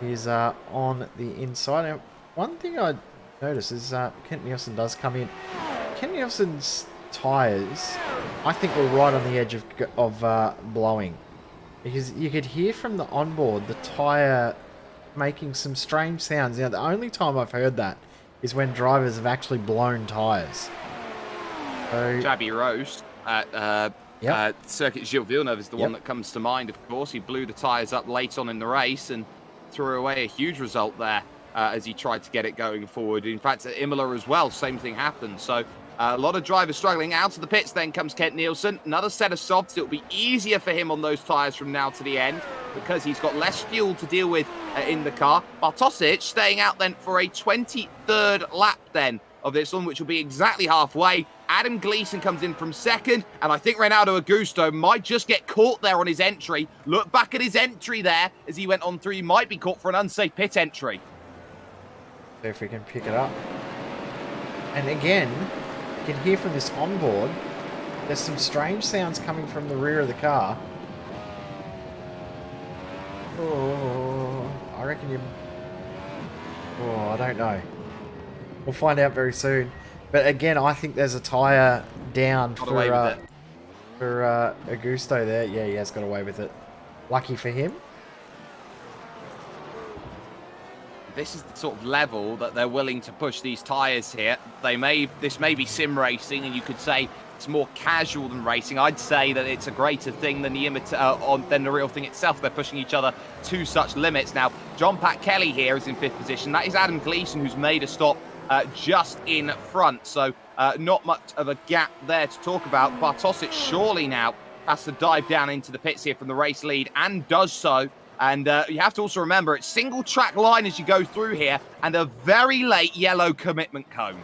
he's on the inside. Now, one thing I noticed is Kent Nielsen does come in. Kent Nielsen's tyres, I think, were right on the edge of blowing. Because you could hear from the onboard the tyre making some strange sounds. Now, the only time I've heard that is when drivers have actually blown tyres. So, Jabby Roast at Circuit Gilles Villeneuve is the one that comes to mind, of course. He blew the tyres up late on in the race and threw away a huge result there as he tried to get it going forward. In fact, at Imola as well, same thing happened. So a lot of drivers struggling. Out of the pits then comes Kent Nielsen. Another set of softs. It'll be easier for him on those tyres from now to the end because he's got less fuel to deal with in the car. Bartosic staying out then for a 23rd lap then of this one, which will be exactly halfway. Adam Gleeson comes in from 2nd, and I think Renato Augusto might just get caught there on his entry. Look back at his entry there as he went on through. He might be caught for an unsafe pit entry. See if we can pick it up. And again, you can hear from this onboard, there's some strange sounds coming from the rear of the car. Oh, I reckon you... Oh, I don't know. We'll find out very soon. But again, I think there's a tyre down for Augusto there. Yeah, he has got away with it. Lucky for him. This is the sort of level that they're willing to push these tyres here. This may be sim racing, and you could say it's more casual than racing. I'd say that it's a greater thing than the real thing itself. They're pushing each other to such limits. Now, John Pat Kelly here is in 5th position. That is Adam Gleeson, who's made a stop just in front. So not much of a gap there to talk about. Bartosic surely now has to dive down into the pits here from the race lead, and does so. And you have to also remember, it's single track line as you go through here, and a very late yellow commitment cone.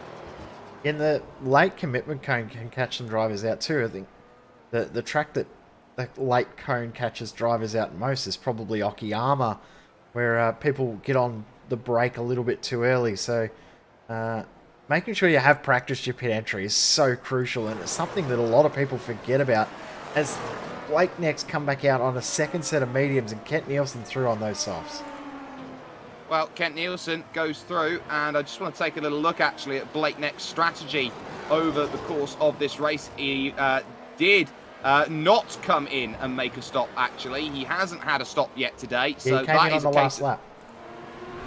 In the late commitment cone can catch some drivers out too. I think the track that the late cone catches drivers out most is probably Okayama, where people get on the brake a little bit too early. So making sure you have practiced your pit entry is so crucial, and it's something that a lot of people forget about as Blake next come back out on a second set of mediums and Kent Nielsen through on those softs. Well, Kent Nielsen goes through, and I just want to take a little look actually at Blake Neck's strategy over the course of this race. He did not come in and make a stop, actually. He hasn't had a stop yet today. So he came in on the last lap.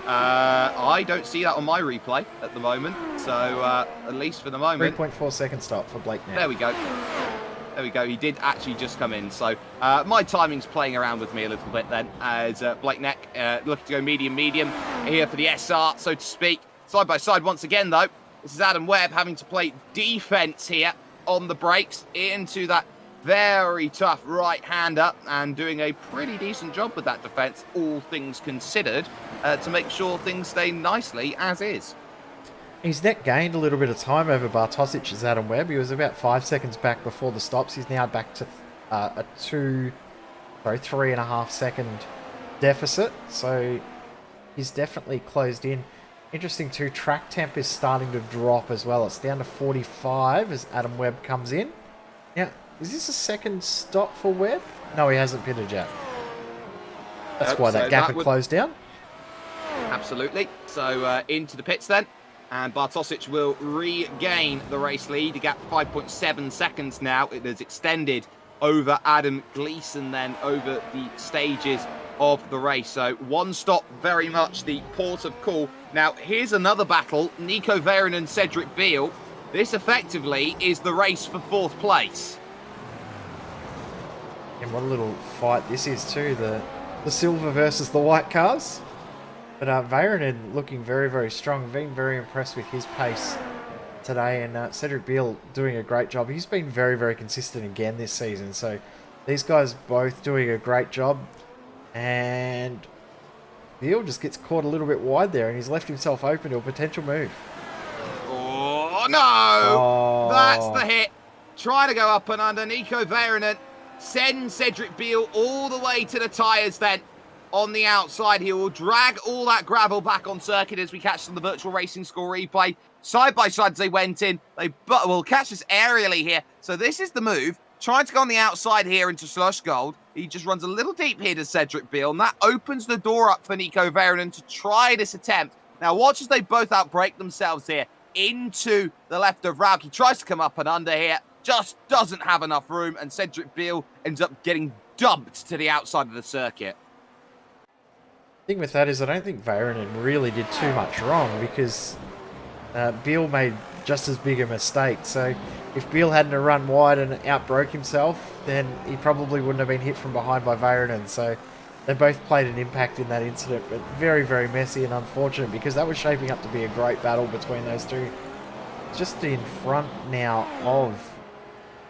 I don't see that on my replay at the moment. So at least for the moment. 3.4 second stop for Blake Neck. There we go. There we go. He did actually just come in. So my timing's playing around with me a little bit then, as Blake Neck looking to go medium here for the SR, so to speak. Side by side once again, though. This is Adam Webb having to play defense here on the brakes into that very tough right-hander, and doing a pretty decent job with that defense, all things considered, to make sure things stay nicely as is. He's net gained a little bit of time over Bartosic's Adam Webb. He was about 5 seconds back before the stops. He's now back to a 3.5 second deficit. So he's definitely closed in. Interesting too, track temp is starting to drop as well. It's down to 45 as Adam Webb comes in. Now, is this a second stop for Webb? No, he hasn't pitted yet. That's why that gap had closed down. Absolutely. So into the pits then. And Bartosic will regain the race lead. The gap 5.7 seconds now. It has extended over Adam Gleeson then over the stages of the race. So one stop, very much the port of call. Now here's another battle. Nico Veron and Cedric Beale. This effectively is the race for 4th place. And what a little fight this is too. The silver versus the white cars. But Veyronen looking very, very strong. Been very impressed with his pace today. And Cedric Beale doing a great job. He's been very, very consistent again this season. So these guys both doing a great job. And Beale just gets caught a little bit wide there. And he's left himself open to a potential move. Oh, no! Oh. That's the hit. Trying to go up and under. Nico Veyronen sends Cedric Beale all the way to the tyres then. On the outside, he will drag all that gravel back on circuit as we catch on the virtual racing score replay. Side by side as they went in. They will catch us aerially here. So this is the move. Trying to go on the outside here into Slush Gold. He just runs a little deep here to Cedric Beale, and that opens the door up for Nico Veyronen to try this attempt. Now watch as they both outbrake themselves here into the left of Rauk. He tries to come up and under here. Just doesn't have enough room, and Cedric Beale ends up getting dumped to the outside of the circuit. The thing with that is I don't think Veyronen really did too much wrong, because Beale made just as big a mistake. So if Beale hadn't run wide and outbroke himself, then he probably wouldn't have been hit from behind by Veyronen. So they both played an impact in that incident, but very, very messy and unfortunate, because that was shaping up to be a great battle between those two. Just in front now of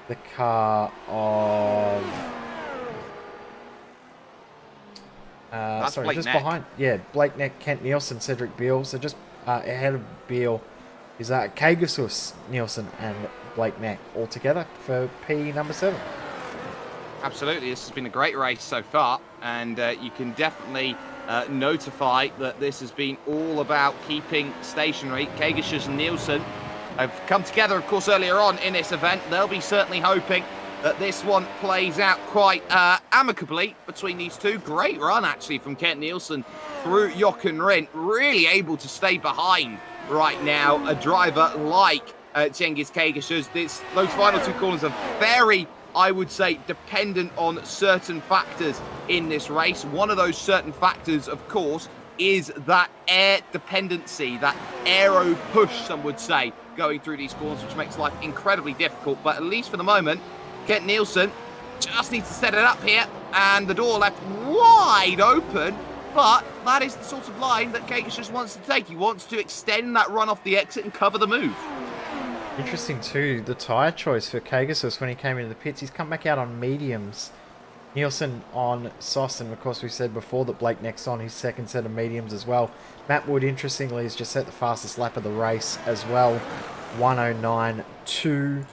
the car of... sorry, just behind. Yeah, Blake Neck, Kent Nielsen, Cedric Beale. So just ahead of Beale is Kagasus, Nielsen, and Blake Neck all together for P number 7. Absolutely, this has been a great race so far, and you can definitely notify that this has been all about keeping stationary. Kagasus and Nielsen have come together, of course, earlier on in this event. They'll be certainly hoping that this one plays out quite amicably between these two. Great run, actually, from Kent Nielsen through Jochen Rindt. Really able to stay behind right now a driver like Cengiz Kagasus. Those final 2 corners are very, I would say, dependent on certain factors in this race. One of those certain factors, of course, is that air dependency, that aero push, some would say, going through these corners, which makes life incredibly difficult. But at least for the moment, Kent Nielsen just needs to set it up here, and the door left wide open, but that is the sort of line that Kagasus just wants to take. He wants to extend that run off the exit and cover the move. Interesting too, the tyre choice for Kagasus when he came into the pits. He's come back out on mediums. Nielsen on softs, and of course we said before that Blake Neck's on his second set of mediums as well. Matt Wood, interestingly, has just set the fastest lap of the race as well, 109.2.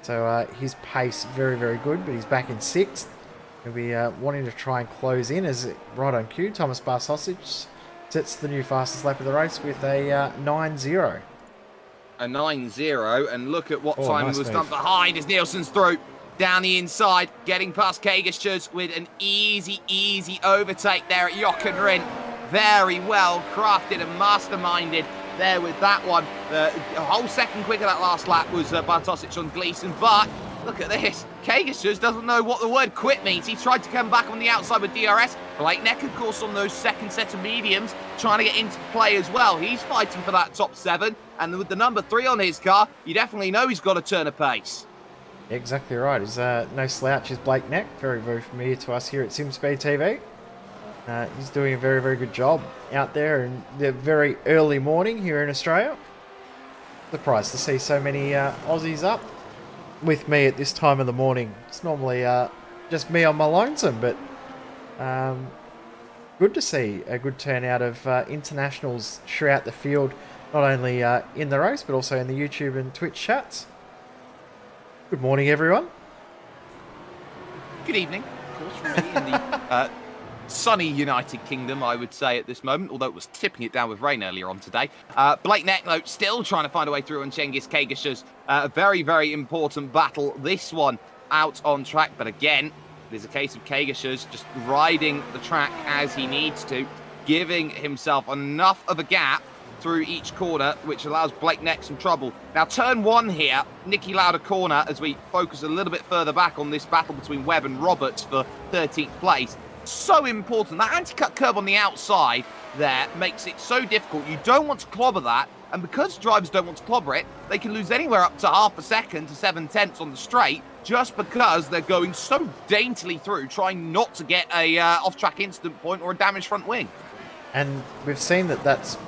So his pace very, very good, but he's back in 6th. He'll be wanting to try and close in as right on cue. Thomas Bartosic sets the new fastest lap of the race with a 9-0. A 9-0, and look at what time nice was move. done behind as Nielsen's through. Down the inside, getting past Kagashus with an easy overtake there at Jochen Rindt. Very well crafted and masterminded there with that one. A whole second quicker that last lap was Bartosic on Gleason, but look at this. Kagashus doesn't know what the word quit means. He tried to come back on the outside with DRS. Blakeneck, of course, on those second set of mediums, trying to get into play as well. He's fighting for that top 7, and with the number 3 on his car, you definitely know he's got to turn a pace. Exactly right. He's no slouch is Blakeneck. Very, very familiar to us here at SimSpeed TV. He's doing a very, very good job out there in the very early morning here in Australia. Surprised to see so many Aussies up with me at this time of the morning. It's normally just me on my lonesome, but good to see a good turnout of internationals throughout the field, not only in the race, but also in the YouTube and Twitch chats. Good morning, everyone. Good evening, of course, from me in the sunny United Kingdom, I would say, at this moment, although it was tipping it down with rain earlier on today. Blakeneck, though, still trying to find a way through on Cengiz Kagashus. A very, very important battle, this one, out on track. But again, it is a case of Kagashus just riding the track as he needs to, giving himself enough of a gap through each corner, which allows Blakeneck some trouble. Now, turn 1 here, Nicky Lauda corner, as we focus a little bit further back on this battle between Webb and Roberts for 13th place. So important. That anti-cut curb on the outside there makes it so difficult. You don't want to clobber that, and because drivers don't want to clobber it, they can lose anywhere up to half a second to 7/10 on the straight just because they're going so daintily through, trying not to get a off-track incident point or a damaged front wing. And we've seen that that's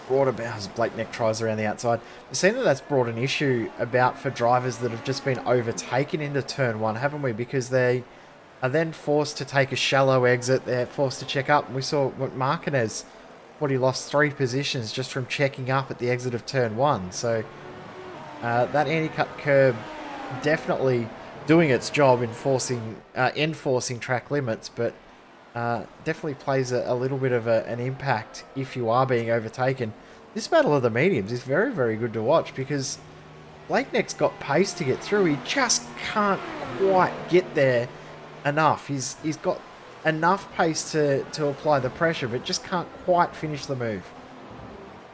brought about, as Blakeneck tries around the outside, we've seen that that's brought an issue about for drivers that have just been overtaken into turn 1, haven't we? Because they are then forced to take a shallow exit, they're forced to check up. And we saw what Marquez, he lost 3 positions just from checking up at the exit of turn 1. So that anti-cut curb definitely doing its job in enforcing track limits, but definitely plays a little bit of an impact if you are being overtaken. This battle of the mediums is very, very good to watch because Blakeneck's got pace to get through. He just can't quite get there enough. He's got enough pace to apply the pressure, but just can't quite finish the move.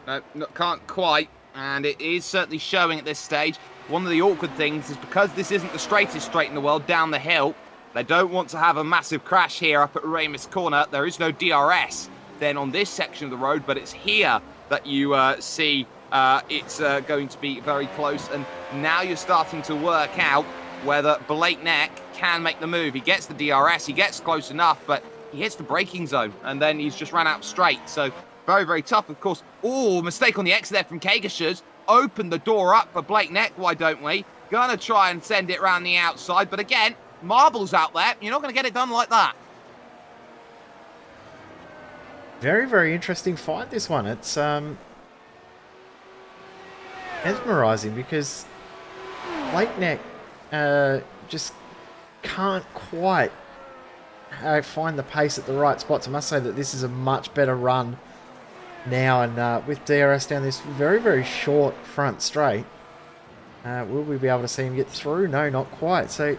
No, can't quite, and it is certainly showing at this stage. One of the awkward things is because this isn't the straightest straight in the world down the hill, they don't want to have a massive crash here up at Remus Corner. There is no DRS then on this section of the road, but it's here that you see it's going to be very close. And now you're starting to work out whether Blakeneck can make the move. He gets the DRS, he gets close enough, but he hits the braking zone, and then he's just ran out straight. So very, very tough, of course. Oh, mistake on the exit there from Kagashus. Open the door up for Blakeneck, why don't we? Gonna try and send it around the outside, but again, marbles out there. You're not going to get it done like that. Very, very interesting fight, this one. It's mesmerising because Blakeneck just can't quite find the pace at the right spots. I must say that this is a much better run now, and with DRS down this very, very short front straight, will we be able to see him get through? No, not quite. So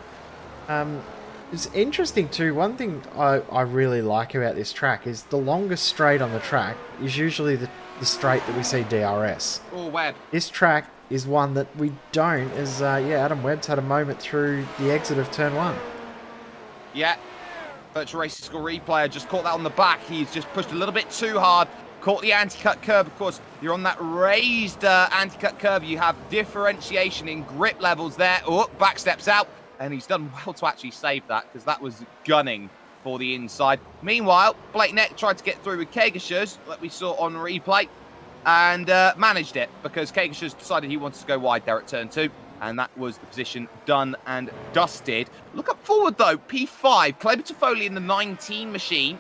it's interesting too. One thing I really like about this track is the longest straight on the track is usually the straight that we see DRS. Oh, Webb. This track is one that we don't, as Adam Webb's had a moment through the exit of turn 1. Yeah, Virtual Racing Score replayer just caught that on the back. He's just pushed a little bit too hard. Caught the anti-cut curb. Of course, you're on that raised anti-cut curb. You have differentiation in grip levels there. Oh, back steps out. And he's done well to actually save that because that was gunning for the inside. Meanwhile, Blakeneck tried to get through with Kagashus, like we saw on replay, and managed it because Kagashus decided he wanted to go wide there at turn 2. And that was the position done and dusted. Look up forward, though. P5. Kleber Toffoli in the 19 machine.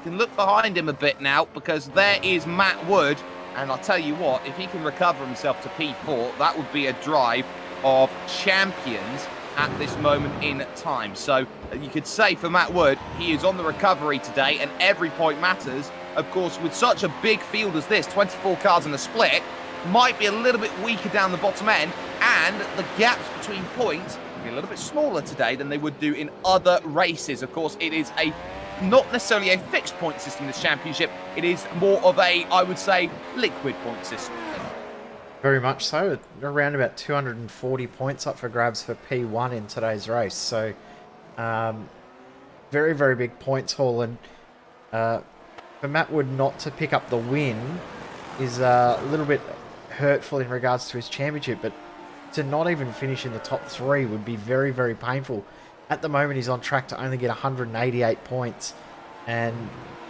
Can look behind him a bit now because there is Matt Wood. And I'll tell you what, if he can recover himself to P4, that would be a drive of champions at this moment in time. So you could say for Matt Wood, he is on the recovery today and every point matters of course, with such a big field as this, 24 cars in a split, might be a little bit weaker down the bottom end, and the gaps between points will be a little bit smaller today than they would do in other races. Of course, it is not necessarily a fixed point system, this championship. It is more of a, I would say, liquid point system. Very much so. Around about 240 points up for grabs for P1 in today's race. So, very, very big points haul. And for Matt Wood not to pick up the win is a little bit hurtful in regards to his championship. But to not even finish in the top 3 would be very, very painful. At the moment, he's on track to only get 188 points. And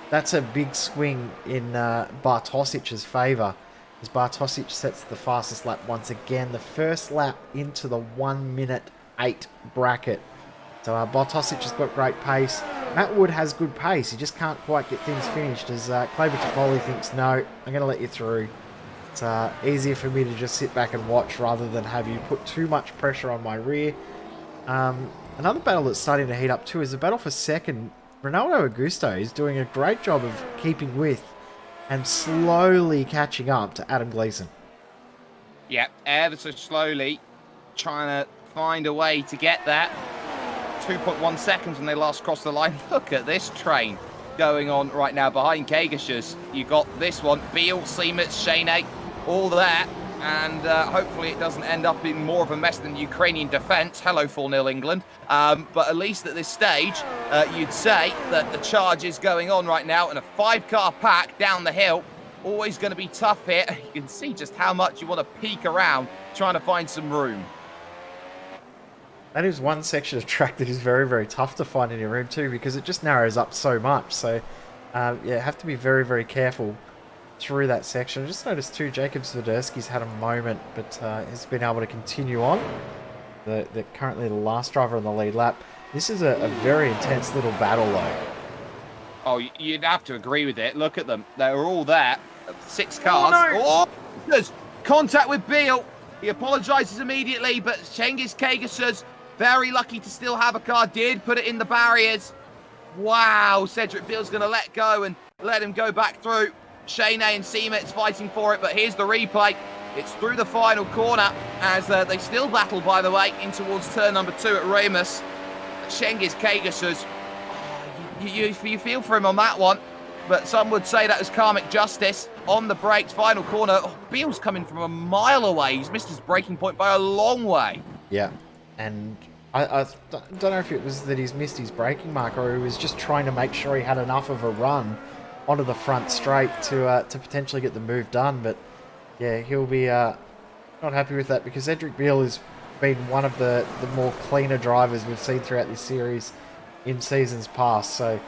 that's a big swing in Bartosic's favour. As Bartosic sets the fastest lap once again. The first lap into the 1 minute 8 bracket. So Bartosic has got great pace. Matt Wood has good pace. He just can't quite get things finished as Kleber Toffoli thinks, no, I'm going to let you through. It's easier for me to just sit back and watch rather than have you put too much pressure on my rear. Another battle that's starting to heat up too is the battle for second. Ronaldo Augusto is doing a great job of keeping with and slowly catching up to Adam Gleeson. Yeah, ever so slowly, trying to find a way to get that. 2.1 seconds when they last crossed the line. Look at this train going on right now behind Kagashus. You got this one, Beal, Siemens, Shane, all that. And hopefully it doesn't end up in more of a mess than Ukrainian defence. Hello, 4-0 England. But at least at this stage, you'd say that the charge is going on right now, and a 5-car pack down the hill. Always going to be tough here. You can see just how much you want to peek around, trying to find some room. That is one section of track that is very, very tough to find any room too, because it just narrows up so much. So, yeah, have to be very, very careful through that section. I just noticed too, Jacob Swiderski's had a moment, but has been able to continue on. They're currently the last driver on the lead lap. This is a very intense little battle though. Oh, you'd have to agree with it. Look at them. They're all there. 6 cars. Oh, there's contact with Beal. He apologises immediately, but Cengiz Kagashus, very lucky to still have a car, did put it in the barriers. Wow, Cedric Beal's going to let go and let him go back through. Shane and Siemens fighting for it, but here's the replay. It's through the final corner as they still battle, by the way, in towards turn number 2 at Remus. Cengiz Kagashus, you feel for him on that one, but some would say that was karmic justice. On the brakes, final corner. Oh, Beal's coming from a mile away. He's missed his braking point by a long way. Yeah, and I don't know if it was that he's missed his braking mark or he was just trying to make sure he had enough of a run onto the front straight to potentially get the move done. But yeah, he'll be not happy with that because Cedric Beal has been one of the more cleaner drivers we've seen throughout this series in seasons past. So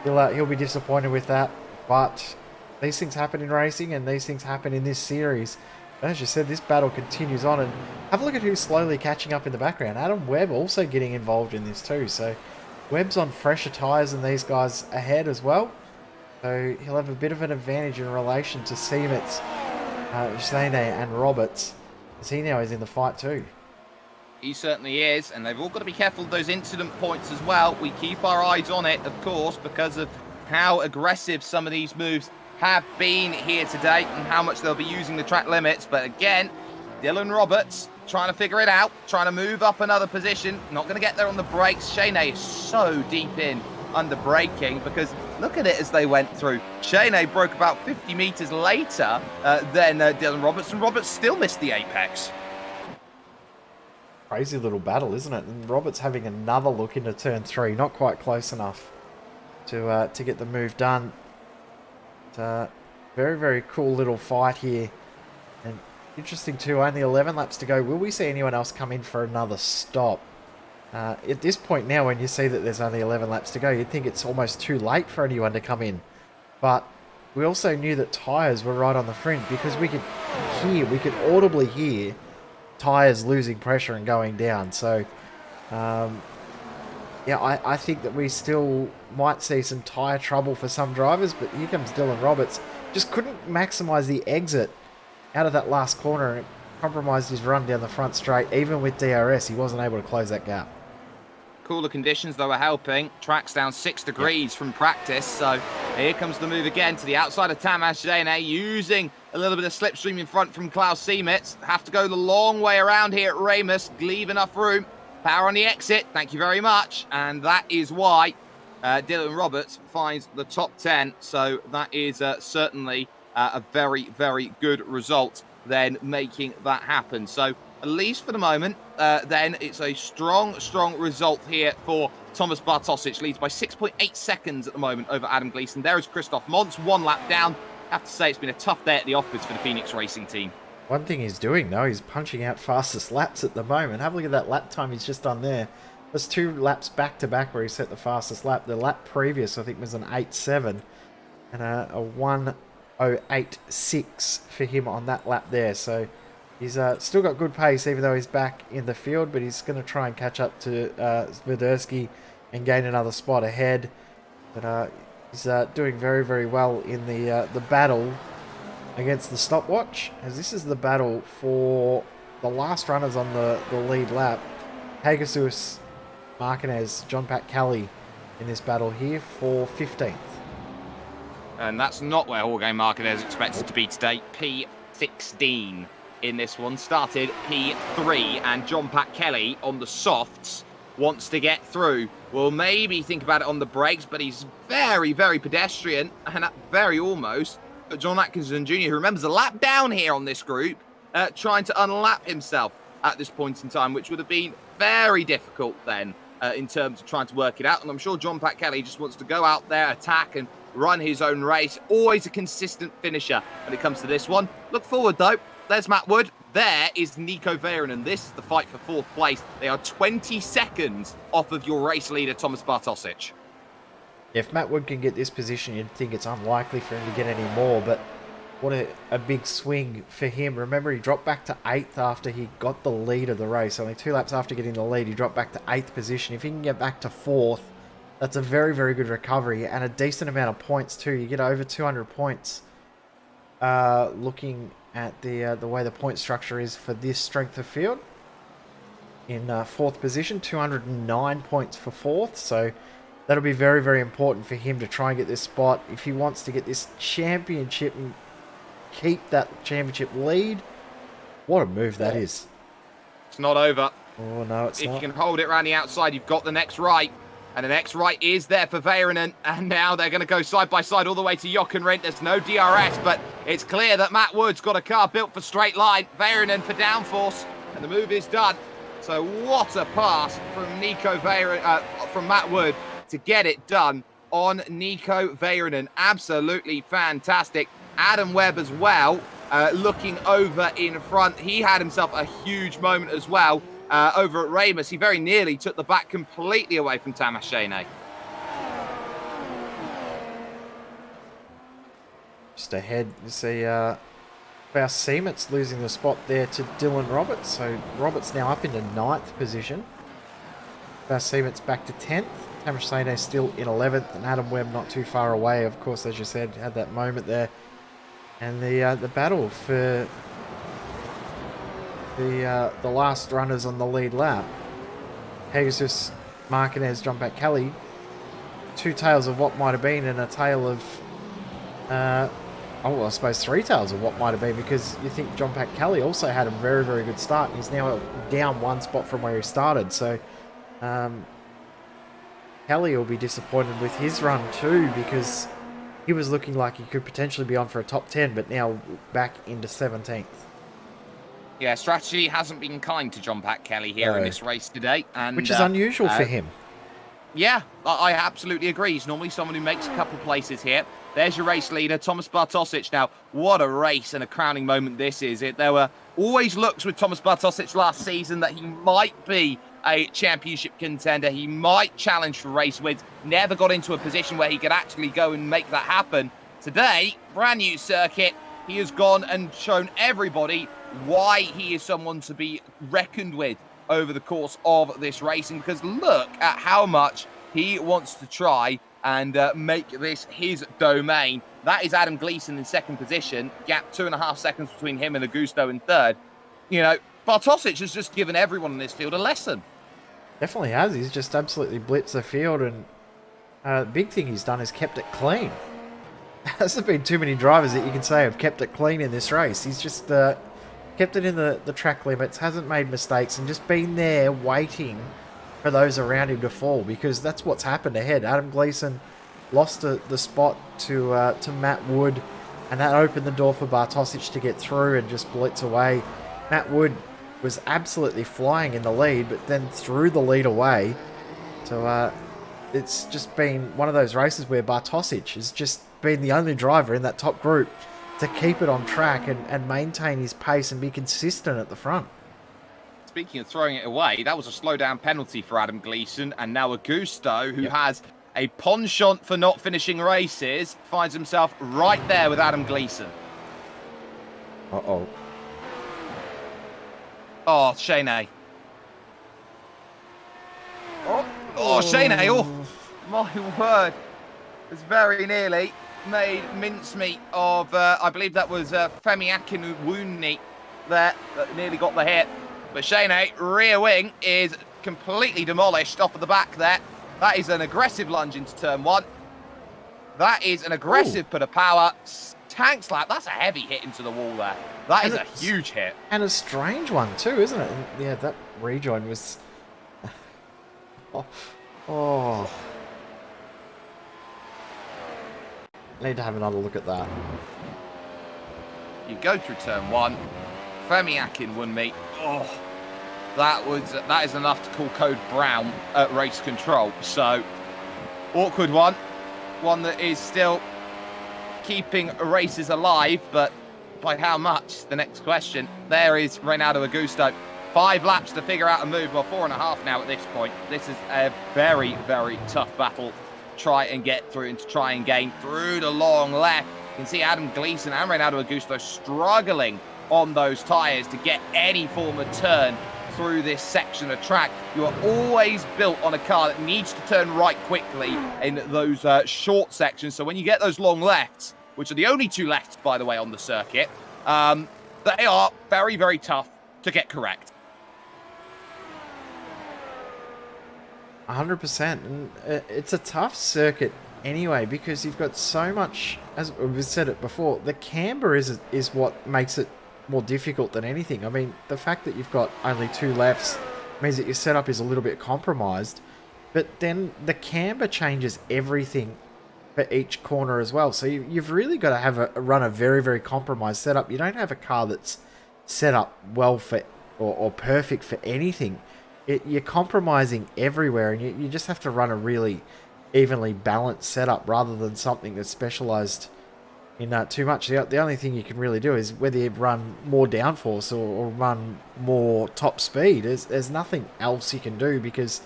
he'll be disappointed with that. But these things happen in racing and these things happen in this series. But as you said, this battle continues on, and have a look at who's slowly catching up in the background. Adam Webb also getting involved in this too. So Webb's on fresher tyres than these guys ahead as well. So he'll have a bit of an advantage in relation to Siemens, Zane and Roberts, as he now is in the fight too. He certainly is, and they've all got to be careful of those incident points as well. We keep our eyes on it, of course, because of how aggressive some of these moves have been here today and how much they'll be using the track limits. But again, Dylan Roberts trying to figure it out, trying to move up another position, not going to get there on the brakes. Shane is so deep in under braking because look at it as they went through. Shane broke about 50 meters later than Dylan Roberts, and Roberts still missed the apex. Crazy little battle, isn't it? And Roberts having another look into turn 3, not quite close enough to get the move done. Very, very cool little fight here. And interesting too, only 11 laps to go. Will we see anyone else come in for another stop? At this point now, when you see that there's only 11 laps to go, you'd think it's almost too late for anyone to come in. But we also knew that tyres were right on the fringe because we could audibly hear tyres losing pressure and going down. So, yeah, I think that we still might see some tyre trouble for some drivers, but here comes Dylan Roberts. Just couldn't maximise the exit out of that last corner, and it compromised his run down the front straight. Even with DRS, he wasn't able to close that gap. Cooler conditions, though, are helping. Track's down 6 degrees from practice, so here comes the move again to the outside of Tamas Jane, using a little bit of slipstream in front from Klaus Siemetz. Have to go the long way around here at Ramus, leave enough room. Power on the exit, thank you very much. And that is why Dylan Roberts finds the top 10. So that is certainly a very, very good result then making that happen. So at least for the moment, then it's a strong result here for Thomas Bartosic. Leads by 6.8 seconds at the moment over Adam Gleeson. There is Christoph Montz, 1 lap down. I have to say it's been a tough day at the office for the Phoenix Racing team. One thing he's doing, though, he's punching out fastest laps at the moment. Have a look at that lap time he's just done there. There's 2 laps back-to-back where he set the fastest lap. The lap previous, I think, was an 8.7 and a 1.086 for him on that lap there. So he's still got good pace, even though he's back in the field, but he's going to try and catch up to Swiderski and gain another spot ahead. But he's doing very, very well in the battle against the stopwatch, as this is the battle for the last runners on the lead lap. Pegasus, Martinez, John Pat Kelly in this battle here for 15th. And that's not where Jorge Martinez expected to be today. P16 in this one. Started P3, and John Pat Kelly on the softs wants to get through. We'll maybe think about it on the brakes, but he's very, very pedestrian and very almost. But John Atkinson Jr., who remembers a lap down here on this group, trying to unlap himself at this point in time, which would have been very difficult then in terms of trying to work it out. And I'm sure John Pat Kelly just wants to go out there, attack and run his own race. Always a consistent finisher when it comes to this one. Look forward, though. There's Matt Wood. There is Nico Veranen. This is the fight for 4th place. They are 20 seconds off of your race leader, Thomas Bartosic. If Matt Wood can get this position, you'd think it's unlikely for him to get any more, but what a big swing for him. Remember, he dropped back to 8th after he got the lead of the race. Only 2 laps after getting the lead, he dropped back to 8th position. If he can get back to 4th, that's a very, very good recovery and a decent amount of points too. You get over 200 points looking at the way the point structure is for this strength of field. In 4th position, 209 points for 4th, so that'll be very, very important for him to try and get this spot if he wants to get this championship and keep that championship lead. What a move that is. It's not over. Oh, no, it's not. If you can hold it around the outside, you've got the next right. And the next right is there for Veranen. And now they're going to go side by side all the way to Jochen Rindt. There's no DRS, but it's clear that Matt Wood's got a car built for straight line. Veranen for downforce. And the move is done. So what a pass from from Matt Wood to get it done on Nico Veranen. Absolutely fantastic. Adam Webb as well, looking over in front. He had himself a huge moment as well over at Ramus. He very nearly took the back completely away from Tamas Shane. Just ahead, you see Klaus Siemetz losing the spot there to Dylan Roberts. So Roberts now up into 9th position. Klaus Siemetz back to 10th. Tamas Shane still in 11th, and Adam Webb not too far away. Of course, as you said, had that moment there. And the battle for the last runners on the lead lap. Pegasus, Martinez, John Pat Kelly. 2 tales of what might have been and a tale of, I suppose 3 tales of what might have been, because you think John Pat Kelly also had a very, very good start. He's now down 1 spot from where he started. So Kelly will be disappointed with his run too, because he was looking like he could potentially be on for a top 10, but now back into 17th. Yeah, strategy hasn't been kind to John Pat Kelly here in this race today. And, which is unusual for him. Yeah, I absolutely agree. He's normally someone who makes a couple places here. There's your race leader, Thomas Bartosic. Now, what a race and a crowning moment this is. There were always looks with Thomas Bartosic last season that he might be a championship contender. He might challenge for race wins. Never got into a position where he could actually go and make that happen. Today, brand new circuit. He has gone and shown everybody why he is someone to be reckoned with over the course of this racing, because look at how much he wants to try and make this his domain. That is Adam Gleeson in 2nd position. Gap 2.5 seconds between him and Augusto in 3rd. You know, Bartosic has just given everyone in this field a lesson. Definitely has. He's just absolutely blitzed the field, and the big thing he's done is kept it clean. There hasn't been too many drivers that you can say have kept it clean in this race. He's just kept it in the track limits, hasn't made mistakes, and just been there waiting for those around him to fall, because that's what's happened ahead. Adam Gleeson lost the spot to Matt Wood, and that opened the door for Bartosic to get through and just blitz away. Matt Wood was absolutely flying in the lead, but then threw the lead away. So it's just been one of those races where Bartosic has just been the only driver in that top group to keep it on track and maintain his pace and be consistent at the front. Speaking of throwing it away, that was a slowdown penalty for Adam Gleeson, and now Augusto, who has a penchant for not finishing races, finds himself right there with Adam Gleeson. Uh-oh. Oh, Shane. Oh, Shane. Oh, my word. It's very nearly made mincemeat of, I believe that was Femi Akinwumi there that nearly got the hit. But Shane, rear wing is completely demolished off of the back there. That is an aggressive lunge into turn one. That is an aggressive put of power. Tank slap, that's a heavy hit into the wall there. That is a huge hit. And a strange one too, isn't it? And yeah, that rejoin was... oh. Need to have another look at that. You go through turn one. Femi Akinwumi. Oh, that is enough to call code brown at race control. So, awkward one. One that is still keeping races alive, but by how much? The next question. There is Reynaldo Augusto. 5 laps to figure out a move. Well, 4.5 now at this point. This is a very, very tough battle. Try and get through and to try and gain through the long left. You can see Adam Gleeson and Reynaldo Augusto struggling on those tyres to get any form of turn through this section of track. You are always built on a car that needs to turn right quickly in those short sections. So when you get those long lefts, which are the only 2 lefts, by the way, on the circuit, they are very, very tough to get correct. 100%. And it's a tough circuit anyway, because you've got so much, as we've said it before, the camber is what makes it more difficult than anything. I mean, the fact that you've got only 2 lefts means that your setup is a little bit compromised, but then the camber changes everything for each corner as well. So you've really got to have run a very, very compromised setup. You don't have a car that's set up well for or perfect for anything. You're compromising everywhere, and you just have to run a really evenly balanced setup rather than something that's specialized in too much. The only thing you can really do is whether you run more downforce or run more top speed. There's nothing else you can do, because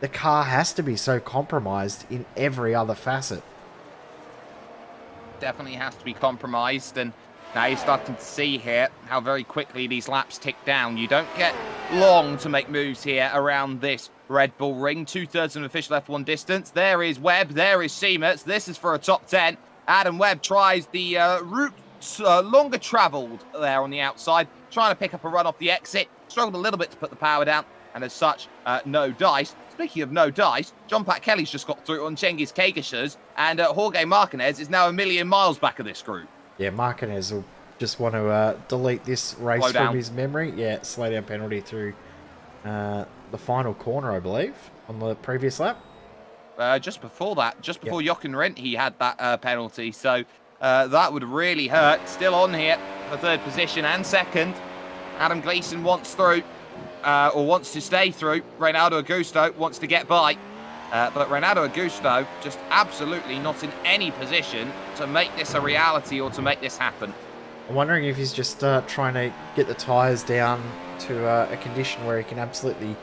the car has to be so compromised in every other facet. Definitely has to be compromised, and now you're starting to see here how very quickly these laps tick down. You don't get long to make moves here around this Red Bull ring. 2/3 of official F1 distance. There is Webb, there is Siemens. This is for a top 10. Adam Webb tries the route longer travelled there on the outside, trying to pick up a run off the exit. Struggled a little bit to put the power down, and as such, no dice. Speaking of no dice, John Pat Kelly's just got through on Cengiz Kagash's, and Jorge Martinez is now a million miles back of this group. Yeah, Martinez will just want to delete this race from his memory. Yeah, slow down penalty through the final corner, I believe, on the previous lap. Just before that, just before Jochen Rindt, he had that penalty. So that would really hurt. Still on here for 3rd position and 2nd. Adam Gleeson wants through, or wants to stay through. Reynaldo Augusto wants to get by. But Reynaldo Augusto just absolutely not in any position to make this a reality or to make this happen. I'm wondering if he's just trying to get the tyres down to a condition where he can absolutely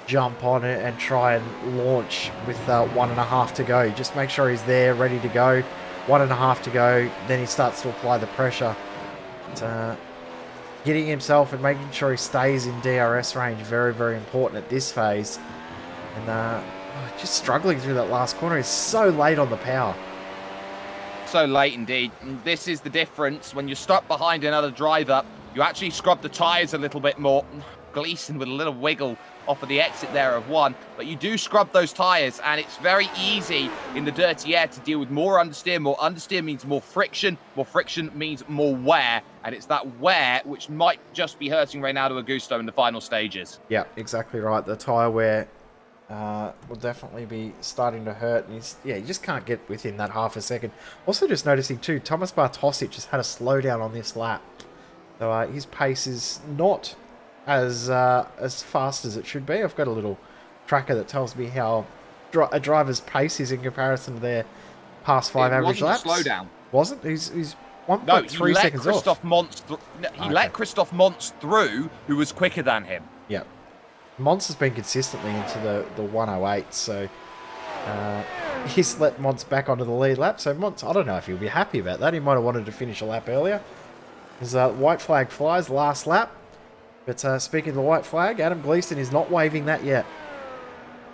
jump on it and try and launch with 1.5 to go. Just make sure he's there, ready to go. 1.5 to go, then he starts to apply the pressure. But, getting himself and making sure he stays in DRS range, very, very important at this phase. And just struggling through that last corner. He's so late on the power. So late indeed. And this is the difference. When you're stuck behind another driver, you actually scrub the tyres a little bit more. Gleeson with a little wiggle off of the exit there of 1. But you do scrub those tyres, and it's very easy in the dirty air to deal with more understeer. More understeer means more friction. More friction means more wear. And it's that wear which might just be hurting Reynaldo Augusto in the final stages. Yeah, exactly right. The tyre wear will definitely be starting to hurt. And you just can't get within that half a second. Also just noticing too, Thomas Bartosic has had a slowdown on this lap. So his pace is not as fast as it should be. I've got a little tracker that tells me how a driver's pace is in comparison to their past 5 average laps. It wasn't a slowdown. Wasn't? He's 1.3 seconds off. He let Christoph Montz through, who was quicker than him. Yeah. Montz has been consistently into the 108, so he's let Montz back onto the lead lap. So Montz, I don't know if he'll be happy about that. He might have wanted to finish a lap earlier. As white flag flies, last lap. But speaking of the white flag, Adam Gleeson is not waving that yet.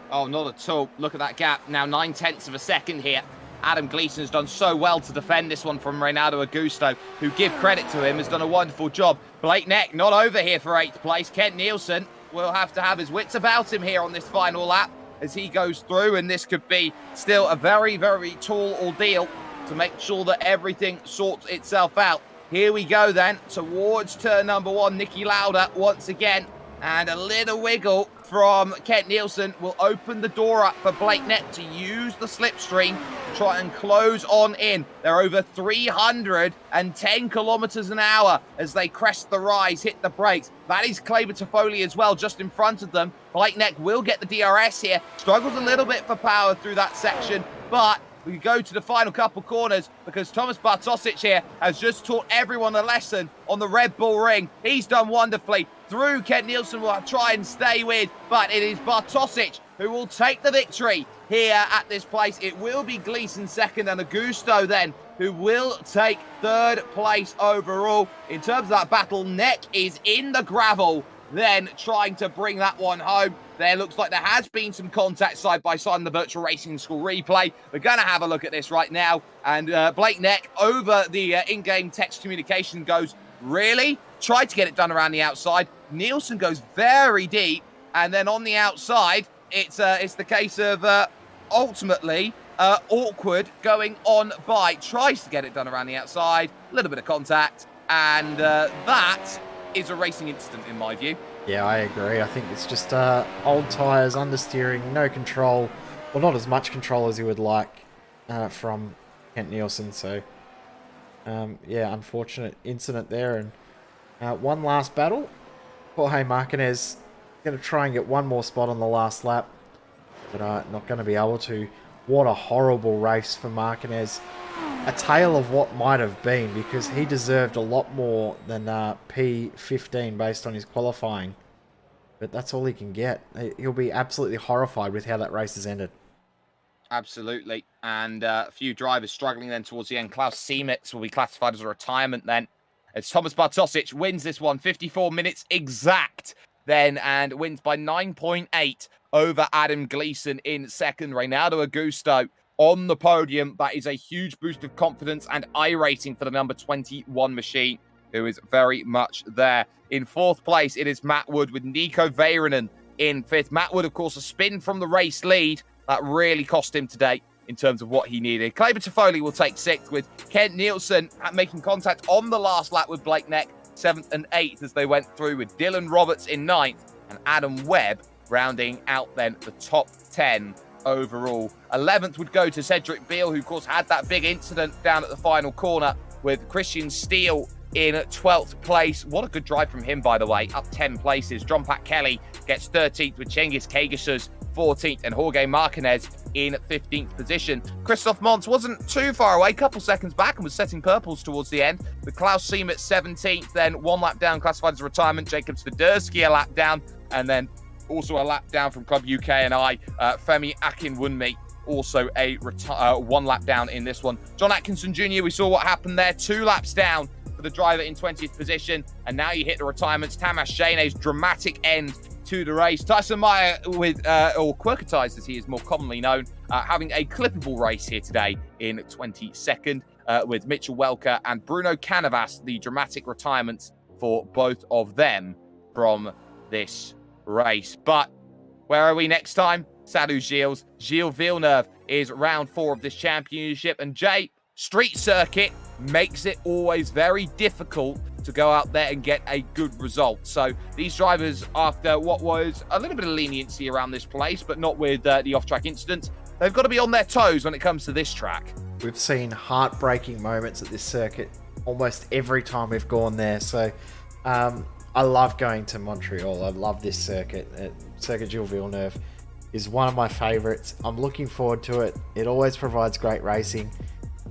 Oh, not at all. Look at that gap. Now 9/10 of a second here. Adam Gleeson has done so well to defend this one from Reynaldo Augusto, who, give credit to him, has done a wonderful job. Blake Neck not over here for 8th place. Kent Nielsen will have to have his wits about him here on this final lap as he goes through, and this could be still a very, very tall ordeal to make sure that everything sorts itself out. Here we go then, towards turn number 1. Nicky Lauda once again, and a little wiggle from Kent Nielsen will open the door up for Blake Neck to use the slipstream to try and close on in. They're over 310 kilometers an hour as they crest the rise, hit the brakes. That is Kleber Toffoli as well, just in front of them. Blake Neck will get the DRS here, struggles a little bit for power through that section, but we go to the final couple corners because Thomas Bartosic here has just taught everyone a lesson on the Red Bull ring. He's done wonderfully. Through, Kent Nielsen will try and stay with, but it is Bartosic who will take the victory here at this place. It will be Gleeson second and Augusto then who will take 3rd place overall. In terms of that battle, Neck is in the gravel, then trying to bring that one home. There looks like there has been some contact side by side in the Virtual Racing School replay. We're going to have a look at this right now. And Blake Neck over the in-game text communication goes, really? Tried to get it done around the outside. Nielsen goes very deep. And then on the outside, it's the case of ultimately awkward going on by. Tries to get it done around the outside. A little bit of contact. And that is a racing incident in my view. Yeah, I agree. I think it's just old tyres, understeering, no control. Well, not as much control as you would like from Kent Nielsen. So, yeah, unfortunate incident there. And one last battle. Jorge Martinez going to try and get one more spot on the last lap. But not going to be able to. What a horrible race for Martinez. A tale of what might have been, because he deserved a lot more than P15 based on his qualifying. But that's all he can get. He'll be absolutely horrified with how that race has ended. Absolutely. And a few drivers struggling then towards the end. Klaus Siemetz will be classified as a retirement then. As Thomas Bartosic wins this one, 54 minutes exact then, and wins by 9.8 over Adam Gleeson in second. Reynaldo Augusto on the podium. That is a huge boost of confidence and iRacing for the number 21 machine, who is very much there. In 4th place, it is Matt Wood with Nico Väyrynen in 5th. Matt Wood, of course, a spin from the race lead. That really cost him today in terms of what he needed. Kleber Toffoli will take 6th, with Kent Nielsen making contact on the last lap with Blake Neck, 7th and 8th as they went through, with Dylan Roberts in 9th and Adam Webb rounding out then the top 10 overall. 11th would go to Cedric Beale, who of course had that big incident down at the final corner, with Christian Steele in 12th place. What a good drive from him, by the way, up 10 places. John Pat Kelly gets 13th with Cengiz Kegasus 14th and Jorge Martinez in 15th position. Christoph Montz wasn't too far away, a couple seconds back, and was setting purples towards the end. With Klaus Siemetz 17th, then 1 lap down, classified as a retirement. Jacob Swiderski a lap down, and then also a lap down from Club UK and Femi Akinwunmi, also a 1 lap down in this one. John Atkinson Jr., we saw what happened there, 2 laps down for the driver in 20th position, and now you hit the retirements. Tamas Shane's dramatic end to the race. Tyson Meyer with, or Quirketize as he is more commonly known, having a clippable race here today in 22nd, with Mitchell Welker and Bruno Canavas, the dramatic retirements for both of them from this race. But Where are we next time? Salut, Gilles. Gilles Villeneuve is round 4 of this championship. And Jay, street circuit makes it always very difficult to go out there and get a good result. So these drivers, after what was a little bit of leniency around this place, but not with the off-track incidents, they've got to be on their toes when it comes to this track. We've seen heartbreaking moments at this circuit almost every time we've gone there. So I love going to Montreal. I love this circuit. Circuit Gilles Villeneuve is one of my favorites. I'm looking forward to it. It always provides great racing.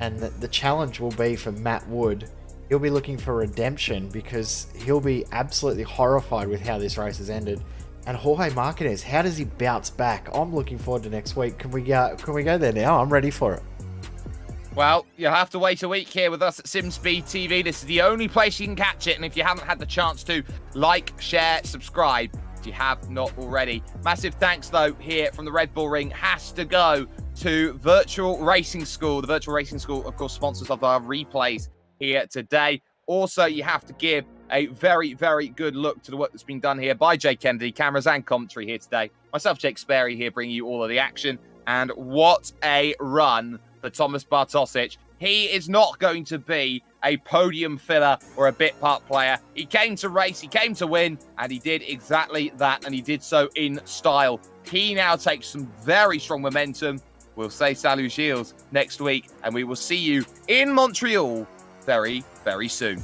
And the challenge will be for Matt Wood. He'll be looking for redemption because he'll be absolutely horrified with how this race has ended. And Jorge Martinez, how does he bounce back? I'm looking forward to next week. Can we go there now? I'm ready for it. Well, you'll have to wait a week here with us at SimSpeed TV. This is the only place you can catch it. And if you haven't had the chance to, like, share, subscribe if you have not already. Massive thanks, though, here from the Red Bull Ring has to go to Virtual Racing School. The Virtual Racing School, of course, sponsors of our replays here today. Also, you have to give a very, very good look to the work that's been done here by Jay Kennedy, cameras and commentary here today. Myself, Jake Sperry, here bringing you all of the action. And what a run for Thomas Bartosic. He is not going to be a podium filler or a bit part player. He came to race, he came to win, and he did exactly that, and he did so in style. He now takes some very strong momentum. We'll say salut Gilles next week, and we will see you in Montreal very, very soon.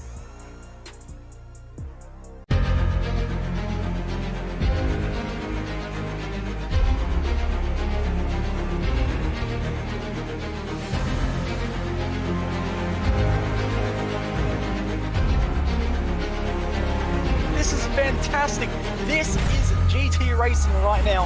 This is fantastic. This is GT racing right now.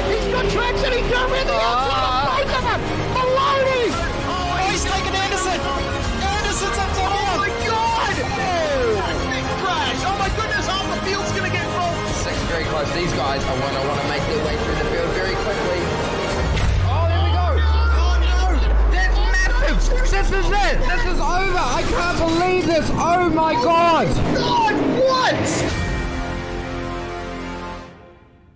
He's got traction. He's going in the outside. Both of them. Maloney. Oh, he's taking Anderson. Anderson's up to Oh him. my God. Oh, big crash. Oh my goodness. Half the field's going to get rolled. Second very close. These guys I want to make their way through the field very quickly. Oh, there we go. Oh no, that's massive. This is it. This is over. I can't believe this. Oh my God. God, what?